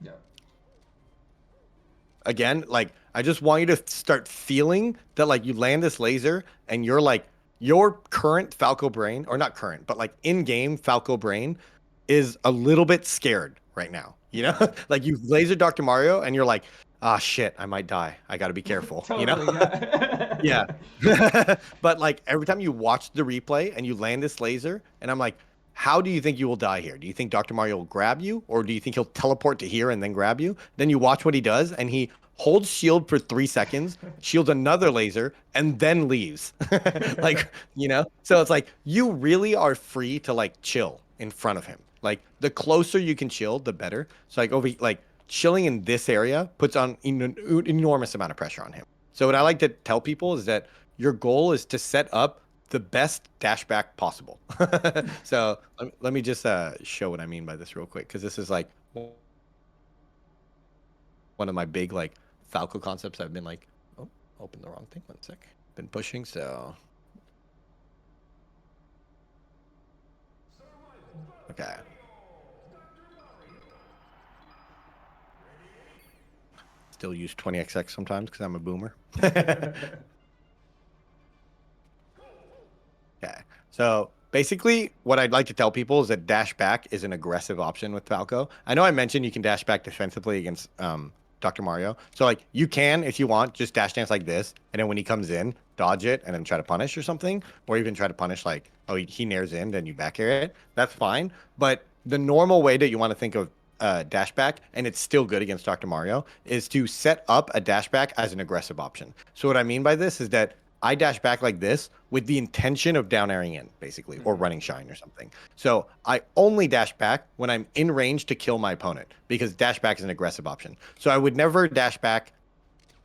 yeah, again, like I just want you to start feeling that like you land this laser and you're like your current Falco brain, or not current, but like in game Falco brain is a little bit scared, right now. You know, like you laser Dr. Mario and you're like, ah, shit, I might die. I got to be careful. You know? Totally, yeah. Yeah. But like every time you watch the replay and you land this laser, and I'm like, how do you think you will die here? Do you think Dr. Mario will grab you, or do you think he'll teleport to here and then grab you? Then you watch what he does, and he holds shield for 3 seconds, shields another laser, and then leaves. Like, you know? So it's like you really are free to like chill in front of him. Like the closer you can chill, the better. So like over like chilling in this area puts on an enormous amount of pressure on him. So what I like to tell people is that your goal is to set up the best dashback possible. So let me just show what I mean by this real quick, because this is like one of my big like Falco concepts. I've been like, oh, open the wrong thing. One sec. Been pushing. So okay. Still use 20xx sometimes because I'm a boomer. Okay. So basically, what I'd like to tell people is that dash back is an aggressive option with Falco. I know I mentioned you can dash back defensively against Dr. Mario. So like you can, if you want, just dash dance like this, and then when he comes in, dodge it and then try to punish or something, or even try to punish like, oh, he nares in, then you back air it. That's fine. But the normal way that you want to think of dash back, and it's still good against Dr. Mario, is to set up a dash back as an aggressive option. So what I mean by this is that I dash back like this with the intention of down airing in, basically, or running shine or something. So I only dash back when I'm in range to kill my opponent, because dash back is an aggressive option. So I would never dash back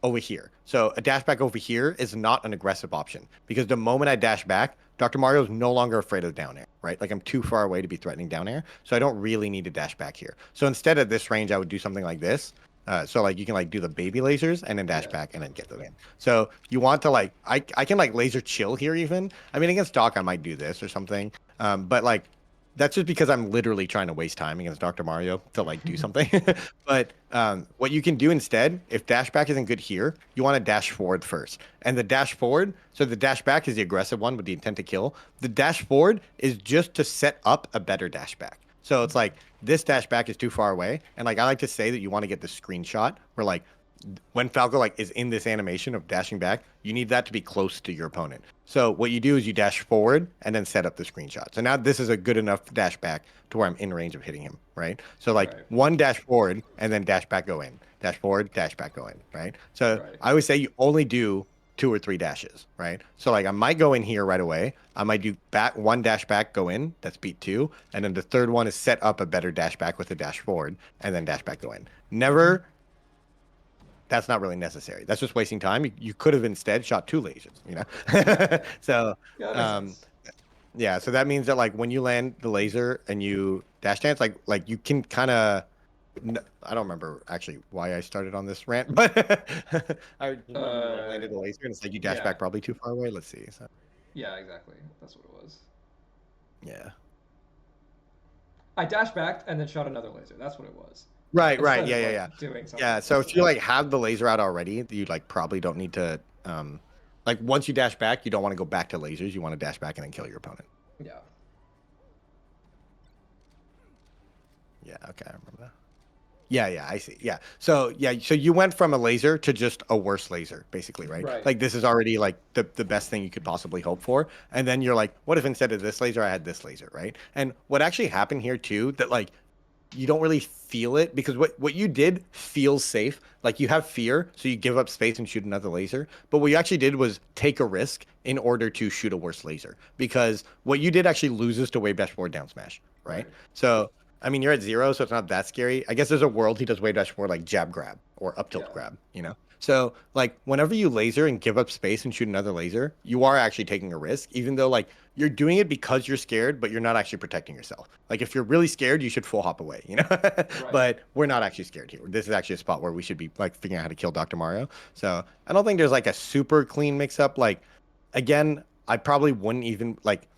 over here. So a dash back over here is not an aggressive option, because the moment I dash back, Dr. Mario is no longer afraid of down air, right? Like I'm too far away to be threatening down air. So I don't really need to dash back here. So instead of this range, I would do something like this. So like you can like do the baby lasers and then dash Yeah. back and then get them in. So you want to like I can like laser chill here even. I mean against Doc I might do this or something. But like that's just because I'm literally trying to waste time against Dr. Mario to like do something. But what you can do instead, if dash back isn't good here, you want to dash forward first. And the dash forward, so the dash back is the aggressive one with the intent to kill. The dash forward is just to set up a better dash back. So it's like this dash back is too far away, and like I like to say that you want to get the screenshot where like when Falco like is in this animation of dashing back, you need that to be close to your opponent. So what you do is you dash forward and then set up the screenshot. So now this is a good enough dash back to where I'm in range of hitting him, right? So like Right. one dash forward and then dash back go in, dash forward, dash back go in, right? So Right. I would say you only do 2 or 3 dashes, right? So like I might go in here right away. I might do back one dash back, go in. That's beat 2, and then the third one is set up a better dash back with a dash forward, and then dash back, go in. Never. That's not really necessary. That's just wasting time. You could have instead shot 2 lasers, you know. Okay. So Yeah, that makes um, sense. yeah. So that means that like when you land the laser and you dash dance, like you can kind of. I don't remember actually why I started on this rant, but I remember you like Uh, landed the laser and it's like you dash yeah. back probably too far away. Let's see. So, Yeah, exactly. That's what it was. yeah. I dashed back and then shot another laser. That's what it was. Right, right. Instead Yeah, of yeah, like yeah. doing something Yeah, with so it. if you like have the laser out already, you like probably don't need to like once you dash back, you don't want to go back to lasers. You want to dash back and then kill your opponent. Yeah. Yeah, okay, I remember that. Yeah, yeah, I see. Yeah. So yeah, so you went from a laser to just a worse laser, basically, right? Right. Like this is already like the best thing you could possibly hope for. And then you're like, what if instead of this laser I had this laser, right? And what actually happened here too, that like you don't really feel it because what you did feels safe. Like you have fear, so you give up space and shoot another laser. But what you actually did was take a risk in order to shoot a worse laser. Because what you did actually loses to wave dash forward down smash, right? Right. So I mean you're at 0, so it's not that scary. I guess there's a world he does wave dash forward like jab grab or up tilt Yeah. grab, you know? So like whenever you laser and give up space and shoot another laser, you are actually taking a risk, even though like you're doing it because you're scared, but you're not actually protecting yourself. Like if you're really scared, you should full hop away, you know? Right. But we're not actually scared here. This is actually a spot where we should be like figuring out how to kill Dr. Mario. So I don't think there's like a super clean mix up. Like again, I probably wouldn't even like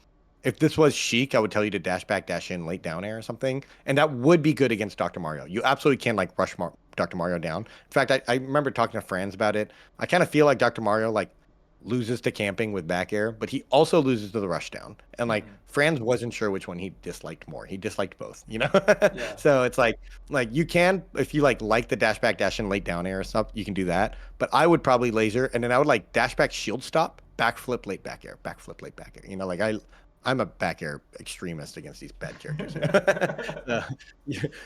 if this was Sheik, I would tell you to dash back, dash in, late down air or something, and that would be good against Dr. Mario. You absolutely can like rush Dr. Mario down. In fact, I remember talking to friends about it. I kind of feel like Dr. Mario like loses to camping with back air, but he also loses to the rush down. And like Mhm. Franz wasn't sure which one he disliked more. He disliked both, you know? Yeah. So it's like you can if you like the dash back, dash in late down air or stuff, you can do that. But I would probably laser and then I would like dash back shield stop, backflip late back air, backflip late back air. You know, like I'm a back air extremist against these bad characters.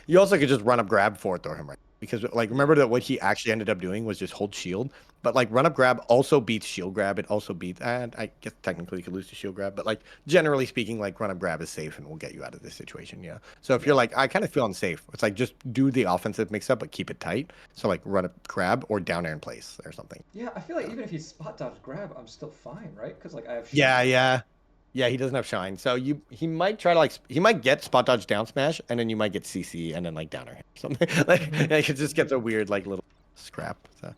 You also could just run up grab forward throw him right. Because like Yeah. remember that what he actually ended up doing was just hold shield. But like run up grab also beats shield grab. It also beats and I guess technically you could lose to shield grab, but like generally speaking, like run up grab is safe and will get you out of this situation. Yeah. So if you're Yeah. like, I kind of feel unsafe, it's like just do the offensive mix up but keep it tight. So like run up grab or down air in place or something. Yeah, I feel like So even if he spot dodge grab, I'm still fine, right? Because like I have yeah, shine. yeah. Yeah, he doesn't have shine. So he might try to like he might get spot dodge down smash and then you might get CC and then like downer him or something. Hmm. Like it just gets a weird like little scrap. So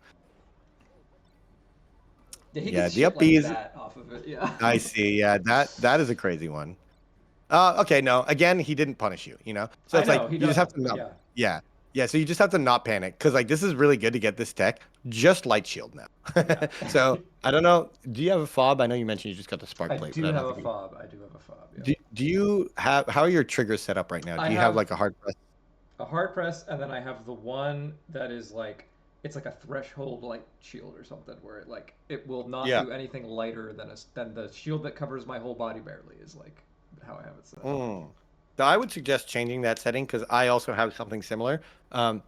Yeah, he yeah, gets the shit up B like is that off of it. Yeah. I see. Yeah, that is a crazy one. Okay, no. Again, he didn't punish you, you know? So I it's like know he you just have doesn't, to but not yeah. yeah. Yeah, so you just have to not panic because like this is really good to get this tech. Just light shield now. Yeah. So I don't know. Do you have a fob? I know you mentioned you just got the I spark plate, but do I have don't a think you fob. I do have a fob. Yeah. do you have how are your triggers set up right now? I Do you have have like a hard press? a hard press, and then I have the one that is like it's like a threshold light shield or something, where it will not Yeah. do anything lighter than the shield that covers my whole body barely is like how I have it set. Mm. So I would suggest changing that setting because I also have something similar.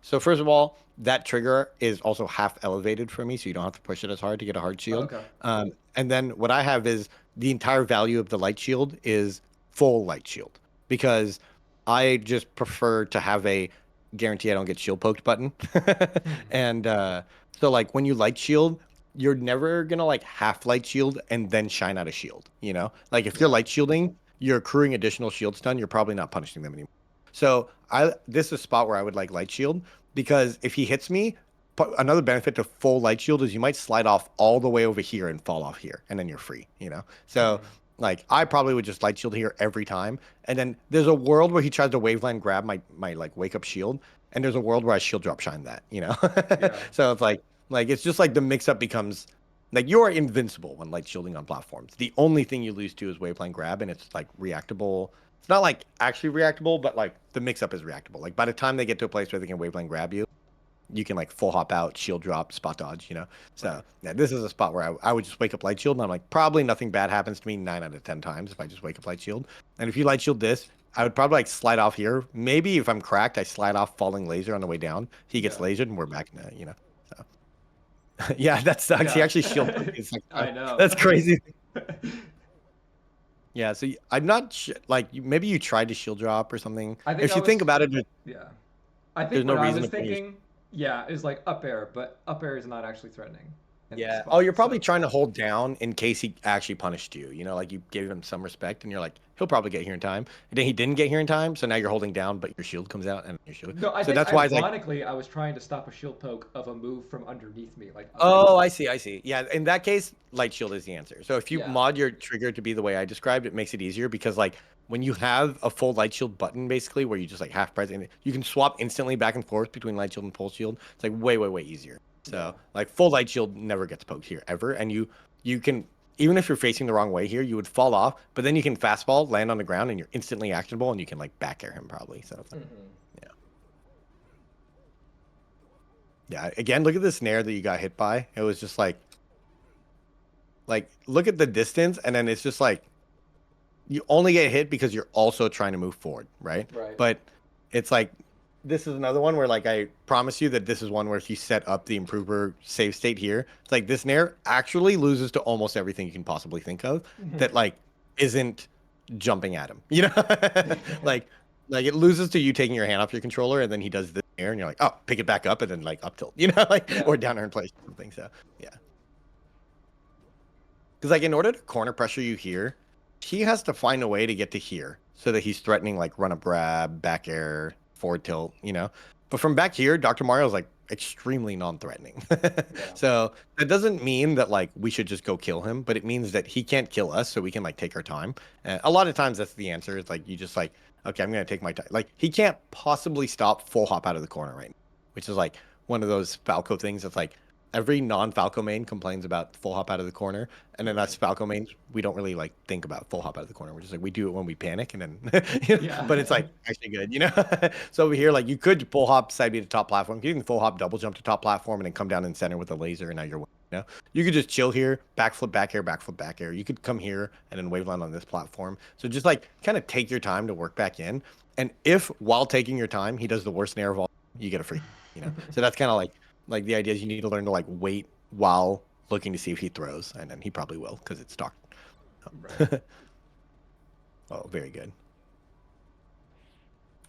So first of all, that trigger is also half elevated for me, so you don't have to push it as hard to get a hard Oh, shield. okay. And then what I have is the entire value of the light shield is full light shield because I just prefer to have a guarantee I don't get shield poked button. Hmm. And so like when you light shield, you're never gonna like half light shield and then shine out a shield, you know? Like if you're Yeah. light shielding, you're accruing additional shield stun, you're probably not punishing them anymore. So I this is a spot where I would like light shield because if he hits me, another benefit to full light shield is you might slide off all the way over here and fall off here, and then you're free, you know? So Hmm. like I probably would just light shield here every time. And then there's a world where he tries to waveland grab my like wake up shield, and there's a world where I shield drop shine that, you know? Yeah. So it's like it's just like the mix up becomes like you are invincible when light shielding on platforms. The only thing you lose to is waveland grab, and it's like reactable. It's not like actually reactable, but like the mix up is reactable. Like by the time they get to a place where they can waveland grab you, you can like full hop out, shield drop, spot dodge, you know? So Right. yeah, this is a spot where I would just wake up light shield and I'm like, probably nothing bad happens to me 9 out of 10 times if I just wake up light shield. And if you light shield this, I would probably like slide off here. Maybe if I'm cracked, I slide off falling laser on the way down. He gets Yeah. lasered and we're back in the, you know. So yeah, that sucks. He Yeah. actually shield poked me a second time. I know. That's crazy. Yeah, so I'm not like maybe you tried to shield drop or something. I think If I you think was about it, yeah. I there's think no what I reason was to punish. thinking, yeah, is like up air, but up air is not actually threatening in this Yeah. Oh, spot. you're probably So trying to hold down in case he actually punished you. You know, like you gave him some respect, and you're like, he'll probably get here in time. And then he didn't get here in time, so now you're holding down, but your shield comes out and your shield. no, I So think that's why it's like, ironically I was trying to stop a shield poke of a move from underneath me, like up air. oh, I see, I see. Yeah, in that case, light shield is the answer. So if you Yeah. mod your trigger to be the way I described, it makes it easier because like when you have a full light shield button, basically where you just like half press and you can swap instantly back and forth between light shield and pulse shield. It's like way, way, way easier. Yeah. So like full light shield never gets poked here ever, and you can even if you're facing the wrong way here, you would fall off, but then you can fastball, land on the ground, and you're instantly actionable, and you can like back air him probably. So it's like, Hmm. yeah, yeah. Again, look at the snare that you got hit by. It was just like look at the distance, and then it's just like you only get hit because you're also trying to move forward, right? Right. But it's like this is another one where like I promise you that this is one where if you set up the improver save state here, it's like this nair actually loses to almost everything you can possibly think of that Hmm. like isn't jumping at him. You know? like like it loses to you taking your hand off your controller and then he does this nair and you're like, oh, pick it back up and then like up tilt, you know, like Yeah. or down air in place or something. So yeah. Because like in order to corner pressure you here, he has to find a way to get to here so that he's threatening like run up grab, back air, forward tilt, you know. But from back here, Dr. Mario's like extremely non-threatening. Yeah. So that doesn't mean that like we should just go kill him, but it means that he can't kill us, so we can like take our time. A lot of times that's the answer. It's like you just like, okay, I'm gonna take my time. Like he can't possibly stop full hop out of the corner right now, which is like one of those Falco things that's like every non-Falco main complains about full hop out of the corner, and then Hmm. us Falco mains, we don't really like think about full hop out of the corner. We're just like we do it when we panic, and then Yeah. but it's like actually good, you know. So over here, like you could full hop side B to top platform, you can full hop double jump to top platform, and then come down in center with a laser, and now you're winning. You know, you could just chill here, backflip back air, backflip back air. You could come here and then waveland on this platform. So just like kind of take your time to work back in. And if while taking your time, he does the worst nair of all, you get a free, you know. So that's kind of like the idea is you need to learn to like wait while looking to see if he throws, and then he probably will because it's stock. Right. Oh, very good.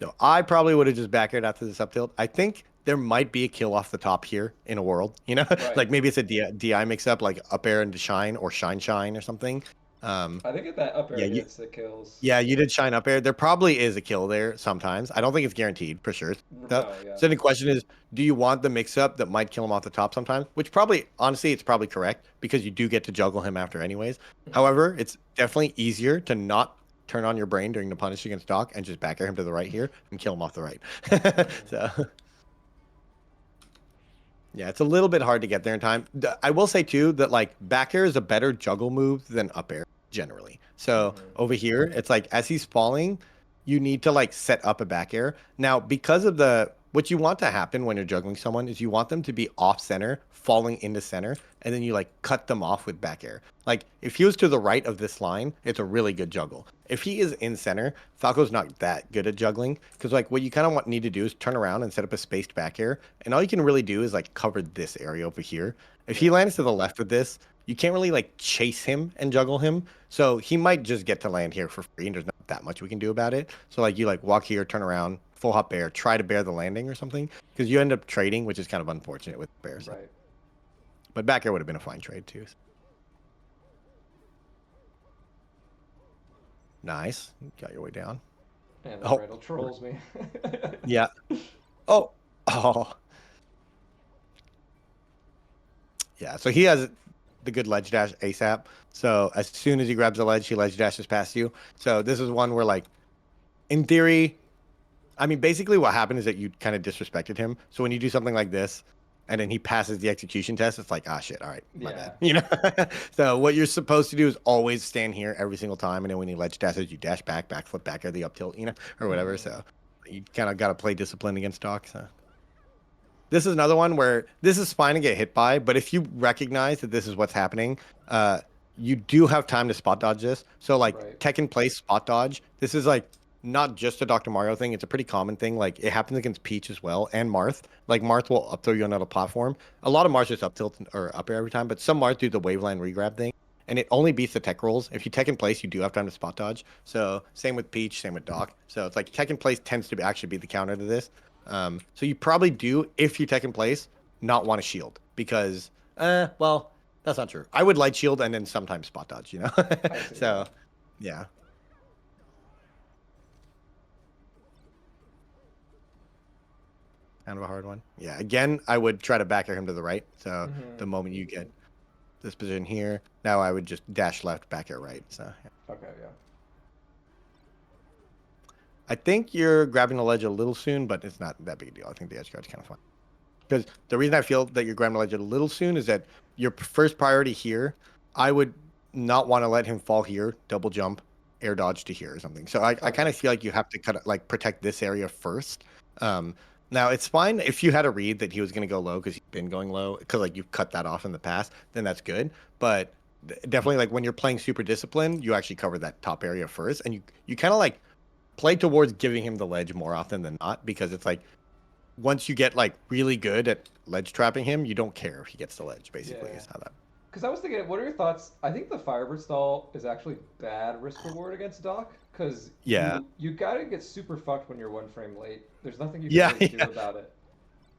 So I probably would have just back aired after this up tilt. I think there might be a kill off the top here in a world, you know, Right. like maybe it's a DI mix up like up air into shine or shine or something. Um, I think if that up air yeah, hits, it kills. yeah, you did shine up air. There probably is a kill there sometimes. I don't think it's guaranteed for sure. Stuff. No, yeah. So the question is, do you want the mix up that might kill him off the top sometimes? Which probably, honestly, it's probably correct because you do get to juggle him after anyways. Hmm. However, it's definitely easier to not turn on your brain during the punish against Doc and just back air him to the right here and kill him off the right. Hmm. So yeah, it's a little bit hard to get there in time. I will say too that like back air is a better juggle move than up air generally. So Hmm. over here, it's like as he's falling, you need to like set up a back air. Now, because of the what you want to happen when you're juggling someone is you want them to be off center, falling into center, and then you like cut them off with back air. Like if he was to the right of this line, it's a really good juggle. If he is in center, Falco's not that good at juggling because like what you kind of need to do is turn around and set up a spaced back air, and all you can really do is like cover this area over here. If he Yeah. lands to the left of this, you can't really like chase him and juggle him. So he might just get to land here for free, and there's not that much we can do about it. So like you like walk here, turn around, full hop bear, try to bear the landing or something, because you end up trading, which is kind of unfortunate with bears. Right. But back air would have been a fine trade too. Nice, got your way down. And that Oh, Randall trolls me. yeah. Oh, oh, yeah. So he has the good ledge dash ASAP. So as soon as he grabs the ledge, he ledge dashes past you. So this is one where like, in theory, I mean, basically what happened is that you kind of disrespected him. So when you do something like this, and then he passes the execution test, it's like, ah, shit, all right, my bad. Yeah. You know? So what you're supposed to do is always stand here every single time, and then when he ledge dashes, you dash back, backflip back, or the up tilt, you know, or whatever. Hmm. So you kind of got to play discipline against Doc. So this is another one where this is fine to get hit by, but if you recognize that this is what's happening, uh, you do have time to spot dodge this. So like Right. Tekken place spot dodge. This is like not just a Dr. Mario thing. It's a pretty common thing. Like it happens against Peach as well and Marth. Like Marth will up throw you on another platform. A lot of Marth just up tilt or up air every time, but some Marth do the waveland regrab thing. And it only beats the tech rolls. If you tech in place, you do have time to spot dodge. So same with Peach, same with Doc. So it's like tech in place tends to actually be the counter to this. So you probably do, if you tech in place, not want to shield because, well, that's not true. I would light shield and then sometimes spot dodge, you know? I see. So, Yeah. yeah, kind of a hard one. Yeah, again, I would try to back air him to the right. So Hmm. the moment you get this position here, now I would just dash left, back air right. So yeah. Okay. Yeah. I think you're grabbing the ledge a little soon, but it's not that big a deal. I think the edge guard's kind of fun. Because the reason I feel that you're grabbing the ledge a little soon is that your first priority here, I would not want to let him fall here, double jump, air dodge to here or something. So I Okay. kind of feel like you have to kind of like protect this area first. Um, Now it's fine if you had a read that he was going to go low because he's been going low because like you've cut that off in the past, then that's good. But definitely like when you're playing super disciplined, you actually cover that top area first, and you kind of like play towards giving him the ledge more often than not because it's like once you get like really good at ledge trapping him, you don't care if he gets the ledge. Basically, Yeah. is how that. Because I was thinking, what are your thoughts? I think the Firebird stall is actually bad risk reward against Doc because Yeah, you gotta get super fucked when you're one frame late. There's nothing you can yeah, really do yeah, about it.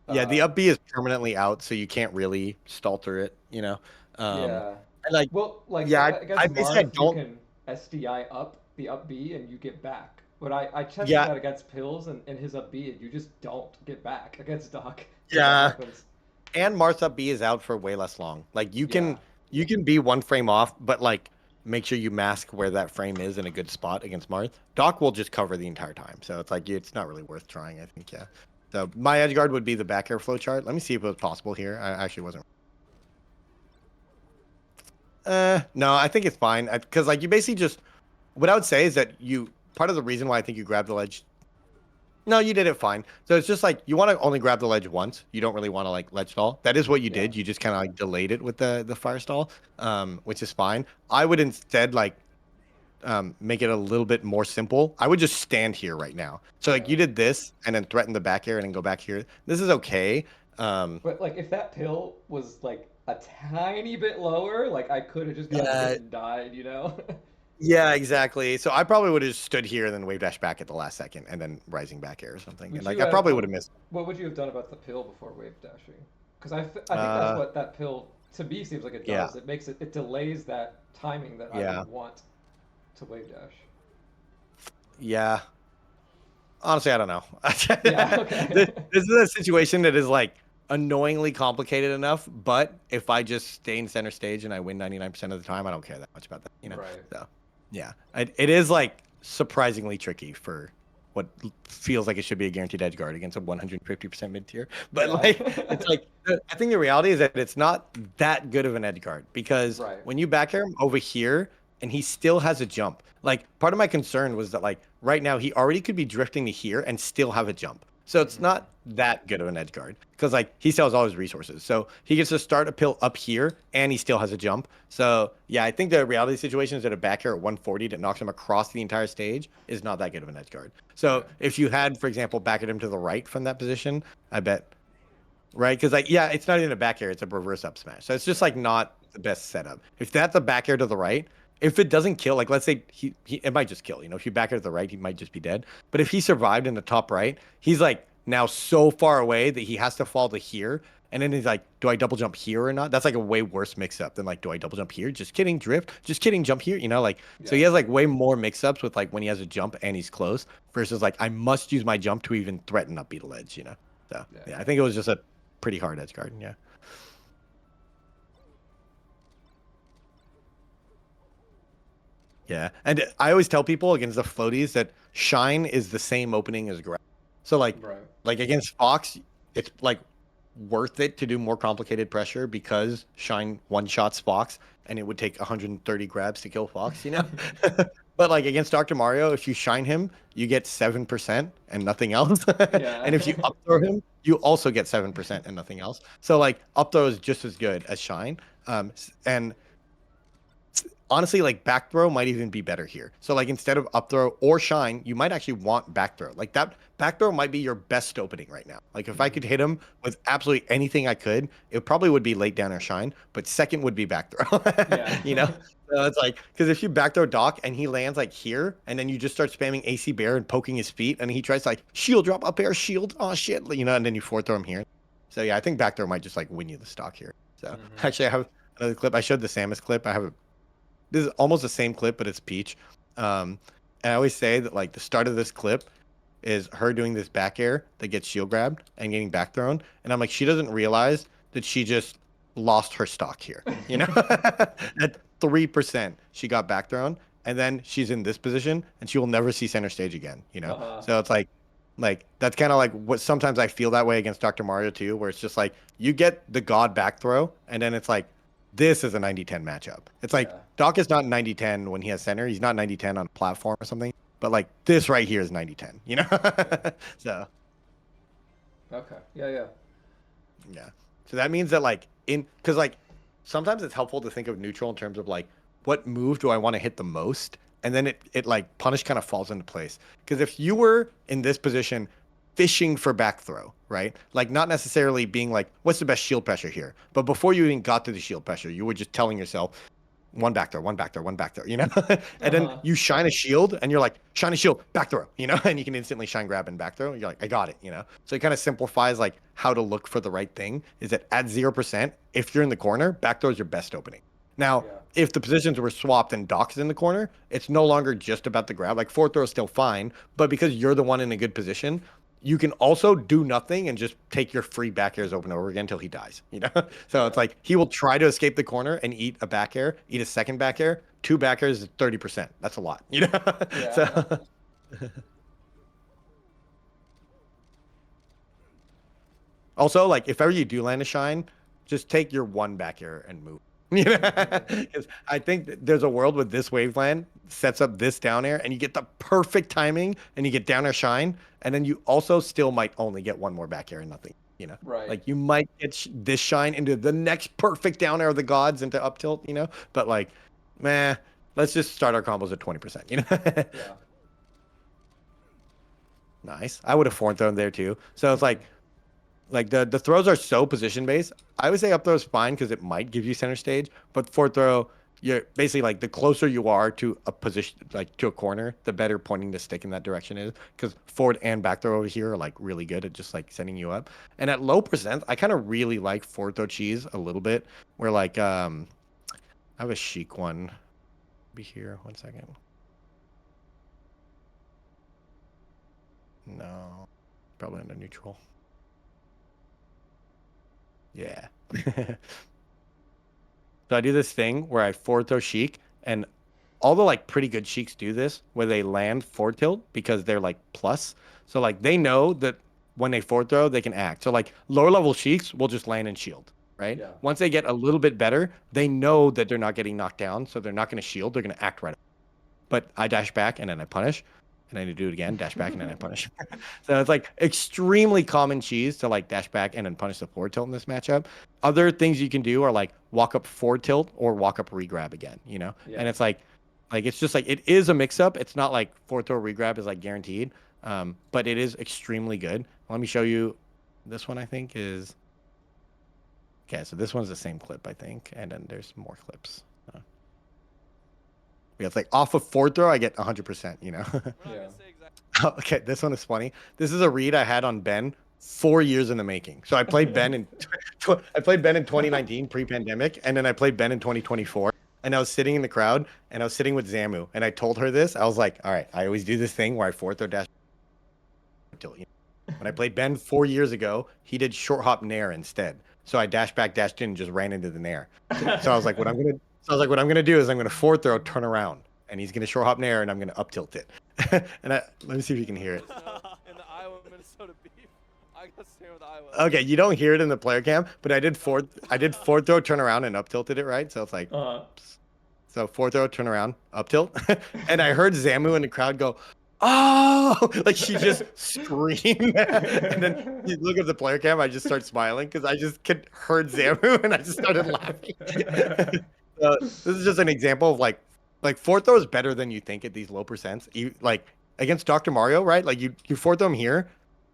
yeah. The Uh, up B is permanently out, so you can't really stalter it. You know, yeah. and like Well, like yeah, I against basically I Marth, you don't. can SDI up the up B and you get back. But I tested Yeah, that against Pills and his up B and you just don't get back against Doc when that yeah. happens. And Martha B is out for way less long. Like Yeah. you can be one frame off, but like make sure you mask where that frame is in a good spot against Marth. Doc will just cover the entire time. So it's like it's not really worth trying, I think, yeah. So my edge guard would be the back air flow chart. Let me see if it was possible here. I actually wasn't. No, I think it's fine because like you basically just what I would say is that you part of the reason why I think you grab the ledge. No, you did it fine. So it's just like you want to only grab the ledge once. You don't really want to like ledge stall. That is what you Yeah. did. You just kind of like delayed it with the fire stall, which is fine. I would instead like make it a little bit more simple. I would just stand here right now. So like Yeah. you did this and then threaten the back air and then go back here. This is okay. But like if that pill was like a tiny bit lower, like I could have just gotten hit Yeah, and died, you know? yeah, exactly. So I probably would have just stood here and then wave dash back at the last second and then rising back air or something. And Would like you I have probably would have missed. what would you have done about the pill before wave dashing? Because I think that's Uh, what that pill to me seems like it yeah, does. It delays that timing that I would yeah, want to wave dash. yeah. Honestly, I don't know. Yeah, This, okay. this is a situation that is like annoyingly complicated enough, but if I just stay in center stage and I win 99% of the time, I don't care that much about that, you know? Right. So, yeah, it is like surprisingly tricky for what feels like it should be a guaranteed edge guard against a 150% mid tier. But Yeah. like, it's like, I think the reality is that it's not that good of an edge guard because Right. when you back air him over here and he still has a jump, like part of my concern was that like right now he already could be drifting to here and still have a jump. So it's Hmm. not that good of an edge guard because like he still has all his resources. So he gets to start a pill up here and he still has a jump. So yeah, I think the reality situation is that a back air at 140 that knocks him across the entire stage is not that good of an edge guard. So Yeah. if you had, for example, back at him to the right from that position, I bet right? Because like, yeah, it's not even a back air; it's a reverse up smash. So it's just Yeah. like not the best setup. If that's a back air to the right, if it doesn't kill, like let's say he it might just kill. You know, if you back air to the right, he might just be dead. But if he survived in the top right, he's like now so far away that he has to fall to here. And then he's like, do I double jump here or not? That's like a way worse mix up than like, do I double jump here? Just kidding, drift. Just kidding, jump here. You know, like, so Yeah. he has like way more mix ups with like when he has a jump and he's close versus like, I must use my jump to even threaten up beat a ledge, you know? So Yeah. yeah, I think it was just a pretty hard edge guard. Yeah. Yeah. And I always tell people against the floaties that shine is the same opening as grab. So Right. like against Fox, it's like worth it to do more complicated pressure because shine one shots Fox and it would take 130 grabs to kill Fox, you know? But like against Dr. Mario, if you shine him, you get 7% and nothing else. Yeah. And if you up throw him, you also get 7% and nothing else. So like up throw is just as good as shine. And honestly, like back throw might even be better here. So like instead of up throw or shine, you might actually want back throw. Like that back throw might be your best opening right now. Like if I Hmm. could hit him with absolutely anything I could, it probably would be late down or shine, but second would be back throw. Yeah. You know? So it's like because if you back throw Doc and he lands like here, and then you just start spamming AC Bear and poking his feet, and he tries to like shield drop up air shield, oh shit, you know, and then you forward throw him here. So yeah, I think back throw might just like win you the stock here. So Hmm. actually, I have another clip. I showed the Samus clip. I have a this is almost the same clip, but it's Peach. And I always say that like the start of this clip is her doing this back air that gets shield grabbed and getting back thrown. And I'm like, she doesn't realize that she just lost her stock here. You know, at 3%, she got back thrown, and then she's in this position, and she will never see center stage again. You know, Uh-huh. so it's like that's kind of like what sometimes I feel that way against Dr. Mario too, where it's just like you get the God back throw, and then it's like this is a 90-10 matchup. It's like Yeah. Doc is not 90-10 when he has center. He's not 90-10 on a platform or something. But like this right here is 90-10, you know? Yeah. So Okay. Yeah, yeah. yeah. So that means that like in because like sometimes it's helpful to think of neutral in terms of like what move do I want to hit the most? And then it like punish kind of falls into place. Because if you were in this position fishing for back throw, right? Like not necessarily being like, what's the best shield pressure here? But before you even got to the shield pressure, you were just telling yourself, one back there, one back there, one back there, you know? And then Uh-huh. you shine a shield and you're like, shine a shield, back throw, you know? And you can instantly shine grab and back throw. You're like, I got it, you know? So it kind of simplifies like how to look for the right thing is that at 0%, if you're in the corner, back throw is your best opening. Now, Yeah. if the positions were swapped and Doc is in the corner, it's no longer just about the grab. Like fourth throw is still fine, but because you're the one in a good position, you can also do nothing and just take your free back airs over and over again until he dies. You know, so it's Yeah. like he will try to escape the corner and eat a back air, eat a second back air. Two back airs is 30%. That's a lot. You know, Yeah. so also like if ever you do land a shine, just take your one back air and move. You know, 'Cause I think there's a world with this waveland sets up this down air, and you get the perfect timing, and you get down air shine, and then you also still might only get one more back air and nothing. You know, Right. like you might get this shine into the next perfect down air of the gods into up tilt. You know, but like, meh, let's just start our combos at 20%. You know, Yeah. nice. I would have foreign thrown there too. So it's Hmm. like the throws are so position based. I would say up throw is fine because it might give you center stage, but fourth throw, you're basically like the closer you are to a position, like to a corner, the better pointing the stick in that direction is. Because forward and back throw over here are like really good at just like sending you up. And at low percent, I kind of really like forward throw cheese a little bit. Where like I have a chic one. Be here 1 second. No, probably under neutral. Yeah. So I do this thing where I forward throw chic, and all the like pretty good sheiks do this where they land forward tilt because they're like plus. So like they know that when they forward throw, they can act. So like lower level sheiks will just land and shield, right? Yeah. Once they get a little bit better, they know that they're not getting knocked down, so they're not going to shield. They're going to act right. But I dash back and then I punish, and then I do it again, dash back and then I punish. So it's like extremely common cheese to like dash back and then punish the forward tilt in this matchup. Other things you can do are like walk up forward tilt or walk up regrab again, you know? Yeah. And it's like it's just like it is a mix up. It's not like forward throw regrab is like guaranteed. But it is extremely good. Let me show you this one I think is okay, so this one's the same clip, I think, and then there's more clips. Uh, yeah, it's like off of forward throw, I get 100%, you know? Yeah. Okay, this one is funny. This is a read I had on Ben 4 years in the making. So I played Ben in I played Ben in 2019 pre-pandemic, and then I played Ben in 2024. And I was sitting in the crowd, and I was sitting with Zamu, and I told her this. I was like, "All right, I always do this thing where I fourth or dash tilt. When I played Ben 4 years ago, he did short hop nair instead. So I dashed back, dashed in, and just ran into the nair. So I was like, what I'm gonna do is I'm gonna fourth throw, turn around, and he's gonna short hop nair, and I'm gonna up tilt it. Let me see if you can hear it. In the Iowa Minnesota beef. I got stand with Iowa. Okay, you don't hear it in the player cam, but I did fourth throw, turn around, and up tilted it right. So it's like, Uh. so fourth throw, turn around, up tilt, and I heard Zamu in the crowd go, "Oh!" Like she just screamed, and then you look at the player cam. I just start smiling because I just heard Zamu, and I just started laughing. This is just an example of like fourth throw is better than you think at these low percents. Like against Dr. Mario, right? Like you fourth throw him here,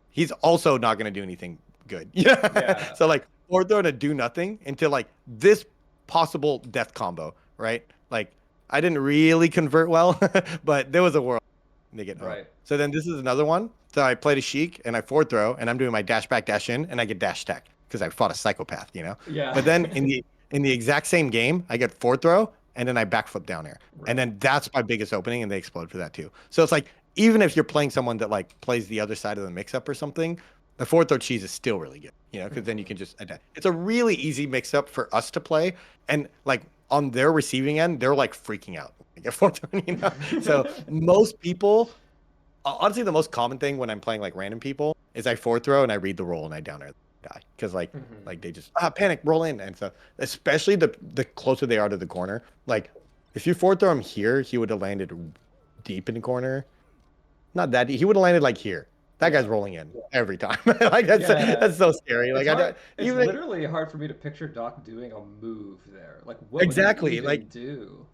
he's also not going to do anything good. Yeah. Yeah. So like fourth throw to do nothing into like this possible death combo, right? Like I didn't really convert well, but there was a world they get Right. So then this is another one. So I played a Sheik and I forward throw and I'm doing my dash back dash in and I get dash tech because I fought a psychopath, you know. Yeah. But then in the exact same game, I get forward throw and then I backflip down air. And Right. then that's my biggest opening and they explode for that too. So it's like even if you're playing someone that like plays the other side of the mix up or something, the forward throw cheese is still really good, you know, because then you Hmm. can just adapt. It's a really easy mix up for us to play. And like on their receiving end, they're like freaking out. Like, forward throw, you know? So most people honestly, the most common thing when I'm playing like random people is I forward throw and I read the roll and I down air die because Hmm. like they just panic roll in and so especially the closer they are to the corner. Like if you forward throw him here, he would have landed deep in the corner. Not that deep. He would have landed like here. That guy's Yeah. rolling in every time. Like that's Yeah. so scary. It's Like hard. It's even literally hard for me to picture Doc doing a move there. Like, what would he exactly even like do?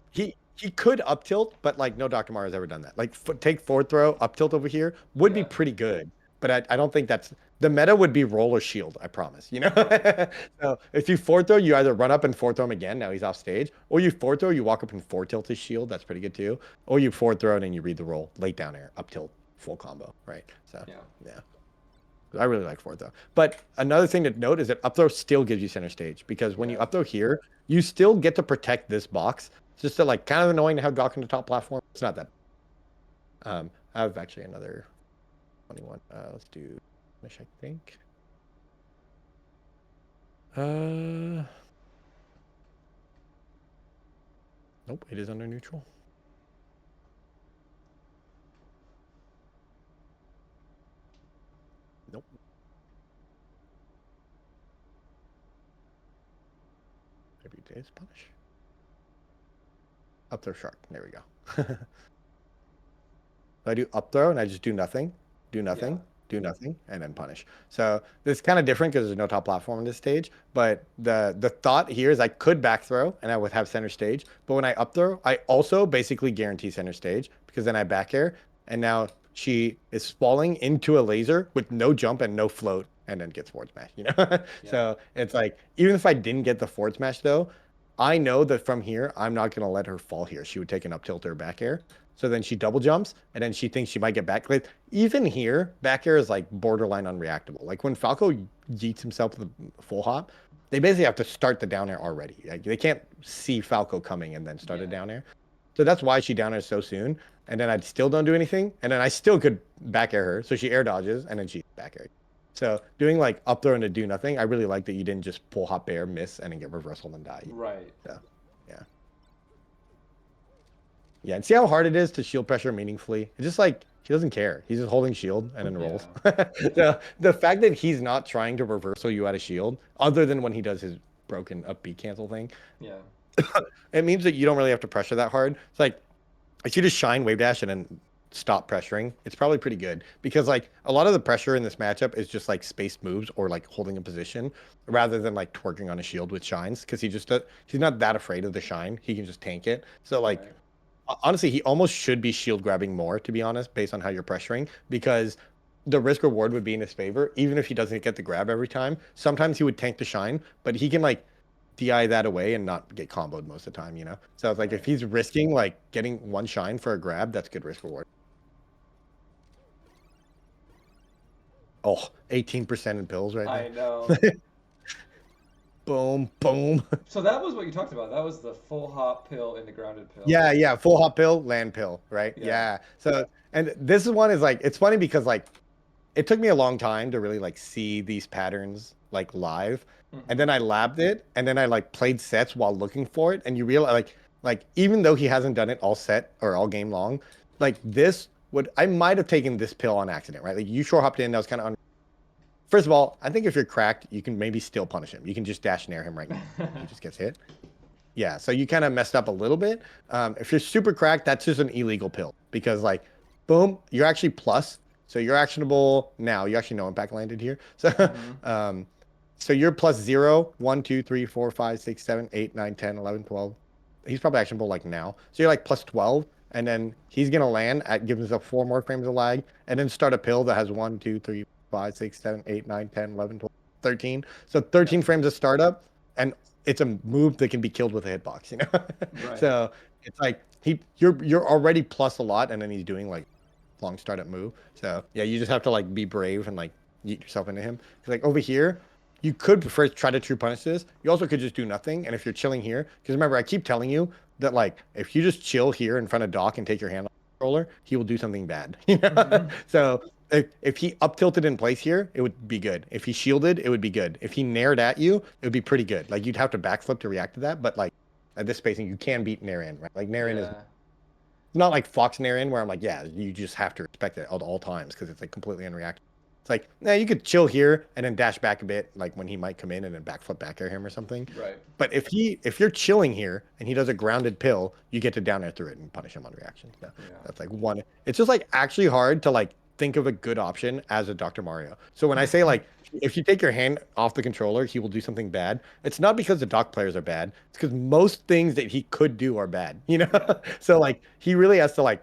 he could up tilt, but like no Dr. Mario's ever done that. Like take forward throw, up tilt over here would be Yeah. pretty good, but I don't think that's the meta would be roll or shield. I promise. You know, Yeah. so if you forward throw, you either run up and forward throw him again. Now he's off stage, or you forward throw, you walk up and forward tilt his shield. That's pretty good too. Or you forward throw and then you read the roll, late down air, up tilt, full combo. Right. So Yeah. yeah. I really like forward throw. But another thing to note is that up throw still gives you center stage because when you Yeah. up throw here, you still get to protect this box. It's just like kind of annoying to have Doc on the top platform. It's not that. I have actually another funny one. Let's do finish, I think. Uh, nope, it is under neutral. Nope. Maybe it Anyways, punish. Up throw shark. There we go. So I do up throw and I just do nothing, do nothing, Yeah. do nothing, and then punish. So this is kind of different because there's no top platform on this stage. But the thought here is I could back throw and I would have center stage. But when I up throw, I also basically guarantee center stage because then I back air and now she is falling into a laser with no jump and no float and then gets forward smash, you know? Yeah. So it's like even if I didn't get the forward smash though, I know that from here I'm not gonna let her fall here. She would take an up tilt or back air. So then she double jumps, and then she thinks she might get back. Like, even here, back air is like borderline unreactable. Like when Falco yeets himself with a full hop, they basically have to start the down air already. Like, they can't see Falco coming and then start a Yeah. down air. So that's why she down airs so soon. And then I still don't do anything, and then I still could back air her. So she air dodges, and then she back air. So doing like up throw and to do nothing, I really like that you didn't just pull hop air, miss, and then get reversal and die. Right. So yeah. Yeah, and see how hard it is to shield pressure meaningfully. It's just like he doesn't care. He's just holding shield and then rolls. The fact that he's not trying to reversal you out of shield, other than when he does his broken up B cancel thing, Yeah. it means that you don't really have to pressure that hard. It's like if you just shine wave dash and then stop pressuring, it's probably pretty good because like a lot of the pressure in this matchup is just like spaced moves or like holding a position rather than like twerking on a shield with shines because he's not that afraid of the shine. He can just tank it. So like. Right. Honestly, he almost should be shield grabbing more, to be honest, based on how you're pressuring, because the risk reward would be in his favor, even if he doesn't get the grab every time. Sometimes he would tank the shine, but he can like DI that away and not get comboed most of the time, you know? So it's like if Right. he's risking like getting one shine for a grab, that's good risk reward. Oh, 18% in pills right I now. know. Boom, boom. So that was what you talked about. That was the full hop pill and the grounded pill. Yeah, yeah, full hop pill, land pill, right? Yeah. Yeah. So, and this one is like, it's funny because like it took me a long time to really like see these patterns like live. And then I labbed it and then I like played sets while looking for it. And you realize like even though he hasn't done it all set or all game long, like this would I might have taken this pill on accident, right? Like you short hopped in, that was kind of First of all, I think if you're cracked, you can maybe still punish him. You can just dash nair him right now. He just gets hit. Yeah, so you kind of messed up a little bit. If you're super cracked, that's just an illegal pill because like, boom, you're actually plus. So you're actionable now. You actually know impact landed here. So, so you're plus 0, 1, 2, 3, 4, 5, 6, 7, 8, 9, 10, 11, 12. He's probably actionable like now. So you're like plus 12. And then he's going to land at gives himself 4 more frames of lag and then start a pill that has 1, 2, 3, 5, 6, 7, 8, 9, 10, 11, 12, 13. So 13 frames of startup. And it's a move that can be killed with a hitbox, you know? Right. So it's like you're already plus a lot, and then he's doing like long startup move. So yeah, you just have to like be brave and like yeet yourself into him. 'Cause, like over here, you could first try to true punish this. You also could just do nothing. And if you're chilling here, because remember, I keep telling you that like if you just chill here in front of Doc and take your hand off the controller, he will do something bad. You know? So if he up tilted in place here, it would be good. If he shielded, it would be good. If he nared at you, it would be pretty good. Like you'd have to backflip to react to that, but like at this spacing, you can beat nair in, right? Like nair in is Yeah. not like Fox nair in where I'm like, yeah, you just have to respect it at all times because it's like completely unreactive. It's like, nah, you could chill here and then dash back a bit, like when he might come in and then backflip back air him or something. Right. But if you're chilling here and he does a grounded pill, you get to down air through it and punish him on reaction. So Yeah. that's like one. It's just like actually hard to like think of a good option as a Dr. Mario. So when I say like if you take your hand off the controller, he will do something bad. It's not because the Doc players are bad. It's because most things that he could do are bad. You know, so like he really has to like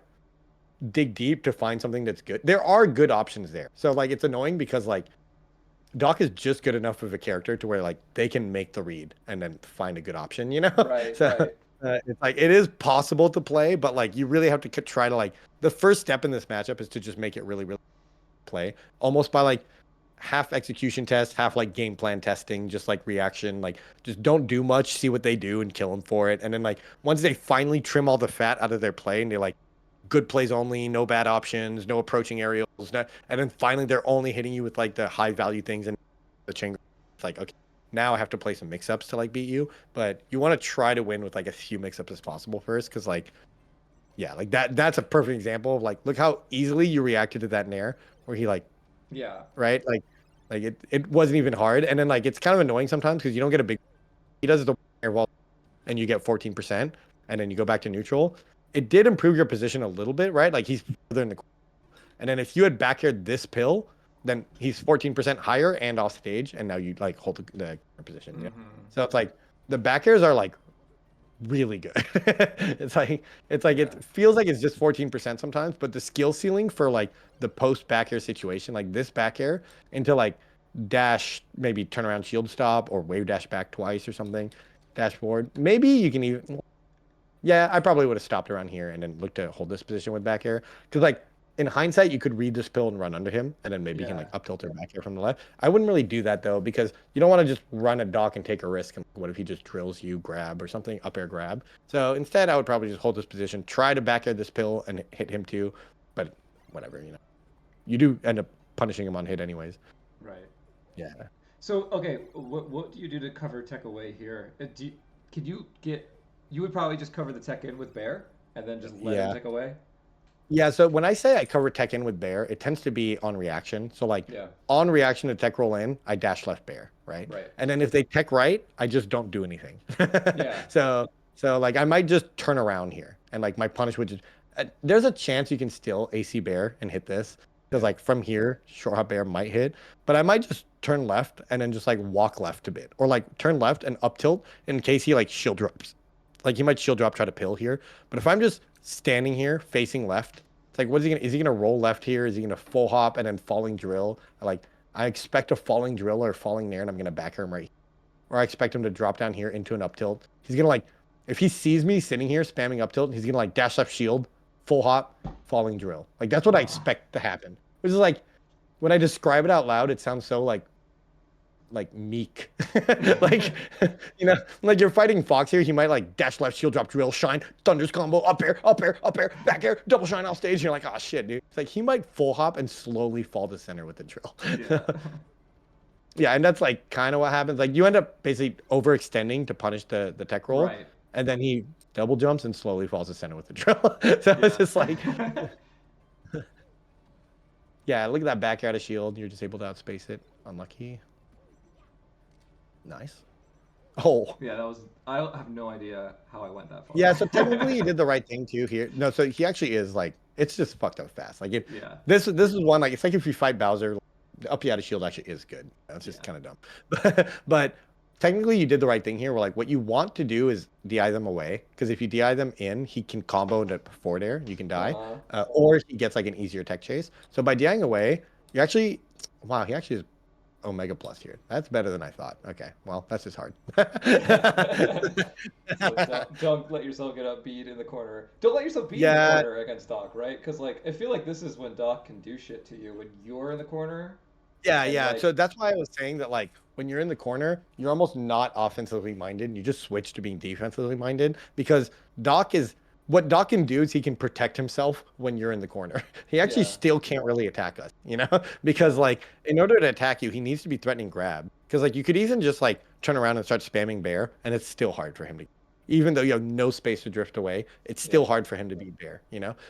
dig deep to find something that's good. There are good options there. So like it's annoying because like Doc is just good enough of a character to where like they can make the read and then find a good option, you know? Right. So Right. it's like it is possible to play, but like you really have to try to like the first step in this matchup is to just make it really play almost by like half execution test, half like game plan testing, just like reaction, like just don't do much, see what they do and kill them for it. And then like once they finally trim all the fat out of their play and they're like good plays only, no bad options, no approaching aerials, and then finally they're only hitting you with like the high value things and the chain. It's like, okay, now I have to play some mix ups to like beat you, but you want to try to win with like as few mix ups as possible first, because like, yeah, like that's a perfect example of like, look how easily you reacted to that nair where he like, Yeah. right, like it wasn't even hard, and then like it's kind of annoying sometimes because you don't get a big. He does the air wall and you get 14%, and then you go back to neutral, it did improve your position a little bit, right? Like he's further in the corner. And then if you had back aired this pill, then he's 14% higher and off stage, and now you like hold the position. Yeah. So it's like the back airs are like really good. It's like Yeah. it feels like it's just 14% sometimes, but the skill ceiling for like the post back air situation, like this back air into like dash, maybe turn around shield stop or wave dash back twice or something, dashboard. Maybe you can even, yeah, I probably would have stopped around here and then looked to hold this position with back air. Because like in hindsight, you could read this pill and run under him, and then maybe you can Yeah. like up tilt or back air from the left. I wouldn't really do that though, because you don't want to just run a dock and take a risk. And what if he just drills you grab or something, up air grab? So instead, I would probably just hold this position, try to back air this pill and hit him too. But whatever, you do end up punishing him on hit anyways. Right. Yeah. So okay, what do you do to cover tech away here? Could you get? You would probably just cover the tech in with bear, and then just let him Yeah. tech away. Yeah, so when I say I cover tech in with bear, it tends to be on reaction. So like Yeah. on reaction to tech roll in, I dash left bear, right? Right. And then if they tech right, I just don't do anything. Yeah. So like I might just turn around here and like my punish would just there's a chance you can still AC bear and hit this because Yeah. like from here short hop bear might hit, but I might just turn left and then just like walk left a bit or like turn left and up tilt in case he like shield drops. Like he might shield drop, try to pill here. But if I'm just standing here facing left, it's like, what is he gonna? Is he gonna roll left here? Is he gonna full hop and then falling drill? Like I expect a falling drill or falling nair, and I'm gonna back him right here. Or I expect him to drop down here into an up tilt. He's gonna like, if he sees me sitting here spamming up tilt, he's gonna like dash left shield, full hop, falling drill. Like that's what I Oh. expect to happen. Which is like, when I describe it out loud, it sounds so like meek. Like like you're fighting Fox here, he might like dash left, shield drop, drill, shine, thunders combo, up air, up air, up air, back air, double shine off stage. And you're like, oh shit, dude. It's like he might full hop and slowly fall to center with the drill. Yeah. Yeah, and that's like kind of what happens. Like you end up basically overextending to punish the tech roll, Right. and then he double jumps and slowly falls to center with the drill. So it's Yeah. just like, yeah, look at that back out of shield. You're just able to outspace it. Unlucky. Nice. Oh, Yeah, that was. I have no idea how I went that far. yeah. So technically, you did the right thing too here. No, so he actually is like, it's just fucked up fast. Like if Yeah. this is one like it's like if you fight Bowser, the up out of shield actually is good. That's just Yeah. kind of dumb. But technically, you did the right thing here. Where like what you want to do is DI them away, because if you DI them in, he can combo into forward air. You can die, or he gets like an easier tech chase. So by DIing away, you actually, wow, he actually is Omega Plus here. That's better than I thought. Okay, well, that's just hard. So don't let yourself get beat in the corner. Don't let yourself beat in the Yeah, corner against Doc, right? Because like I feel like this is when Doc can do shit to you when you're in the corner, yeah, and yeah. like So that's why I was saying that, like, when you're in the corner, you're almost not offensively minded. You just switch to being defensively minded because Doc is what Doc can do is he can protect himself when you're in the corner. He actually yeah, still can't really attack us, because like in order to attack you, he needs to be threatening grab. Because like you could even just like turn around and start spamming bear, and it's still hard for him to. Even though you have no space to drift away, it's still yeah, hard for him to beat bear.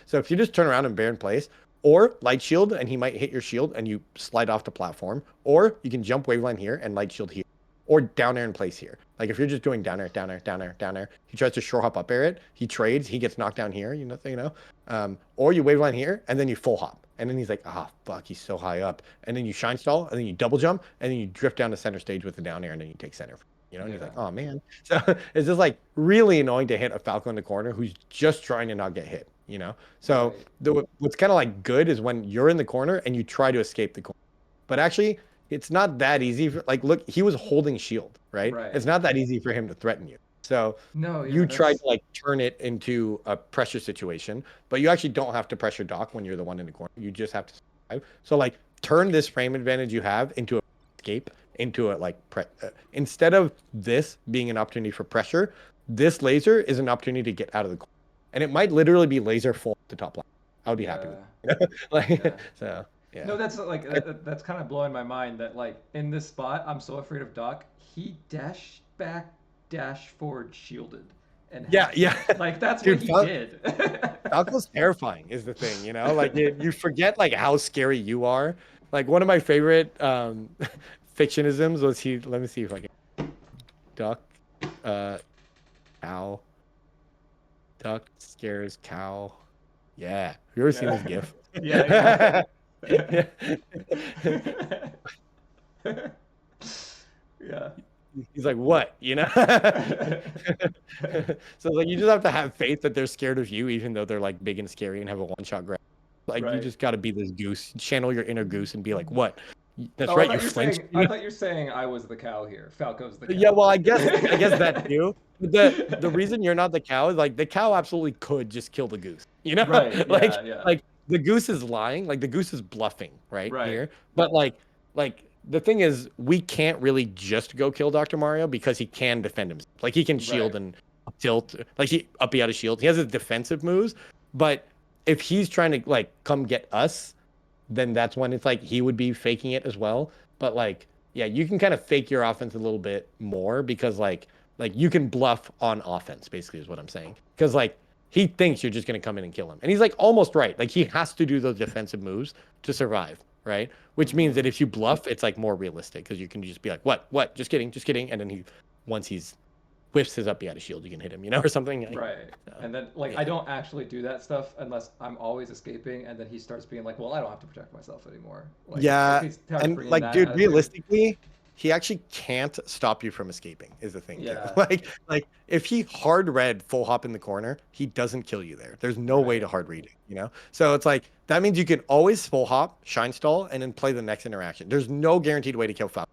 So if you just turn around and bear in place, or light shield and he might hit your shield and you slide off the platform, or you can jump waveline here and light shield here, or down air in place here. Like if you're just doing down air, down air, down air, down air, he tries to short hop up air it, he trades, he gets knocked down here, or you waveline here and then you full hop, and then he's like, ah, fuck, he's so high up, and then you shine stall, and then you double jump, and then you drift down to center stage with the down air, and then you take center. And he's yeah, like, oh man. So it's just like really annoying to hit a Falco in the corner who's just trying to not get hit. So right, what's kind of like good is when you're in the corner and you try to escape the corner. But actually, it's not that easy. Like, look, he was holding shield, right? right. It's not that easy for him to threaten you. So No, yeah, you tried that's to like turn it into a pressure situation, but you actually don't have to pressure Doc when you're the one in the corner. You just have to survive. So like turn this frame advantage you have into a escape, into a like instead of this being an opportunity for pressure, this laser is an opportunity to get out of the corner. And it might literally be laser full to top line. I would be happy with yeah, it. yeah. So yeah. No, that's like that's kind of blowing my mind that like in this spot I'm so afraid of Doc. He dash back, dash forward, shielded, and Yeah, hacked yeah. me. Like that's Dude, what he did. Falco's terrifying is the thing, Like you forget like how scary you are. Like one of my favorite fictionisms was let me see if I can Duck. cow. Duck scares cow. Yeah. Have you ever seen this Yeah. GIF? Yeah, Yeah. yeah. Yeah. He's like, what? You know? So like you just have to have faith that they're scared of you, even though they're like big and scary and have a one-shot grab. Like you Right. just gotta be this goose, channel your inner goose and be like, what? That's Oh, I right, you thought you're flinched. saying I thought you're saying I was the cow here. Falco's the Yeah, cow. well, I guess that too. But the reason you're not the cow is like the cow absolutely could just kill the goose. You know? Right. Like Yeah. Yeah. like the goose is lying, like the goose is bluffing, right Right. here. But like the thing is we can't really just go kill Dr. Mario because he can defend himself. Like he can Right. shield and tilt, like he up he out of shield. He has his defensive moves, but if he's trying to like come get us, then that's when it's like he would be faking it as well. But like, yeah, you can kind of fake your offense a little bit more because like you can bluff on offense, basically is what I'm saying. Because like he thinks you're just gonna come in and kill him. And he's like almost right. Like he has to do those defensive moves to survive, right? Which means that Mhm. if you bluff, it's like more realistic because you can just be like, what? Just kidding, just kidding. And then once he's whiffs his up, out of shield, you can hit him, or something. Like, Right. so, And then like yeah. I don't actually do that stuff unless I'm always escaping, and then he starts being like, "Well, I don't have to protect myself anymore." Like if Yeah, he starts and bringing like, that dude, attitude, realistically, he actually can't stop you from escaping, is the thing too. yeah. Like if he hard read full hop in the corner, he doesn't kill you there. There's no way Right. to hard read it. So it's like that means you can always full hop, shine stall, and then play the next interaction. There's no guaranteed way to kill Falco.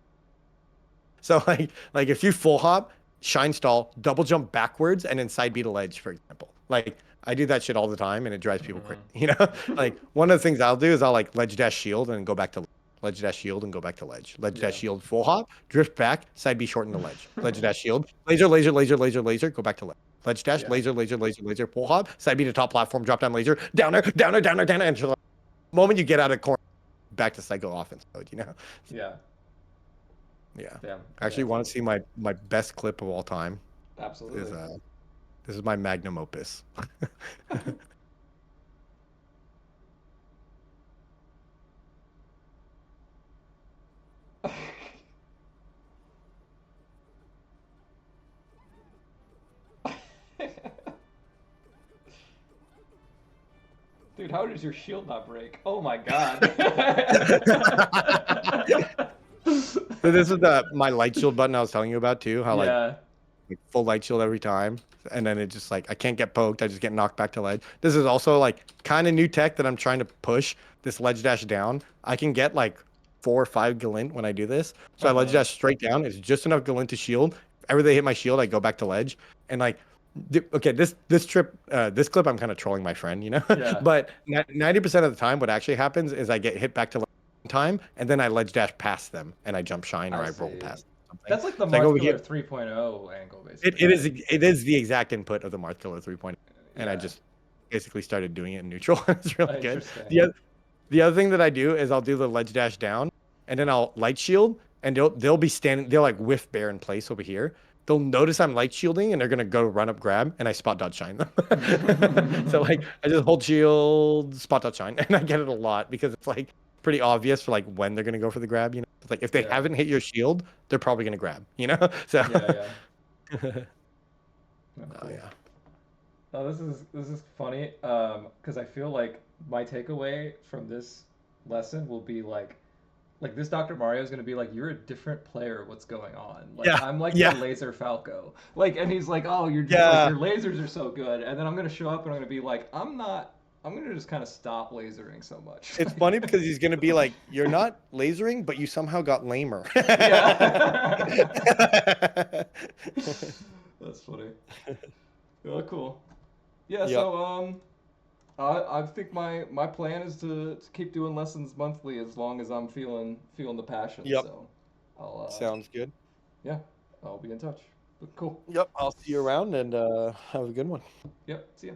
So like if you full hop, shine stall, double jump backwards, and then side beat a ledge, for example. Like I do that shit all the time, and it drives people crazy. Like one of the things I'll do is I'll like ledge dash shield and go back to ledge dash shield and go back to ledge. Ledge Yeah. dash shield full hop, drift back, side B shorten the ledge. Ledge dash shield, laser, laser, laser, laser, laser, go back to ledge. Ledge dash, Yeah. laser, laser, laser, laser, full hop, side B to top platform, drop down laser, downer, downer, downer, downer, and the moment you get out of corner, back to psycho offense mode. Yeah. Yeah. Damn. I actually Yeah. want to see my best clip of all time is Absolutely. this is my magnum opus. Dude, how does your shield not break? Oh my god. So this is my light shield button I was telling you about too. How Yeah. like full light shield every time, and then it just like I can't get poked. I just get knocked back to ledge. This is also like kind of new tech that I'm trying to push. This ledge dash down. I can get like 4 or 5 galint when I do this. So I ledge Uh-huh. dash straight down. It's just enough galint to shield. Every they hit my shield, I go back to ledge. And like, okay, this trip, this clip, I'm kind of trolling my friend. Yeah. But 90% of the time, what actually happens is I get hit back to ledge time, and then I ledge dash past them, and I jump shine or I I roll see. past something. That's like the So I go Marth over Killer here. 3.0 angle, It, basically, it is right? it is the exact input of the Marth Killer 3.0, and I Yeah. just basically started doing it in neutral. It's really good. Interesting. The other thing that I do is I'll do the ledge dash down, and then I'll light shield, and they'll be standing. They'll like whiff bear in place over here. They'll notice I'm light shielding, and they're gonna go run up grab, and I spot dodge shine them. So like I just hold shield, spot dodge shine, and I get it a lot because it's like pretty obvious for like when they're gonna go for the grab. It's like if they Yeah. haven't hit your shield, they're probably gonna grab. So Yeah, yeah. Oh, oh cool. yeah. Oh, this is funny, because I feel like my takeaway from this lesson will be like this Dr. Mario is gonna be like, you're a different player. What's going on? Like Yeah, I'm like the yeah, laser Falco. Like, and he's like, oh, you're just like yeah. your lasers are so good. And then I'm gonna show up and I'm gonna be like, I'm not. I'm gonna just kind of stop lasering so much. It's funny because he's gonna be like, "You're not lasering, but you somehow got lamer." Yeah. That's funny. Oh, cool. Yeah, Yep. so I think my plan is to keep doing lessons monthly as long as I'm feeling the passion. Yep. So I'll Sounds good. yeah, I'll be in touch. But cool. Yep. I'll see you around and have a good one. Yep. See ya.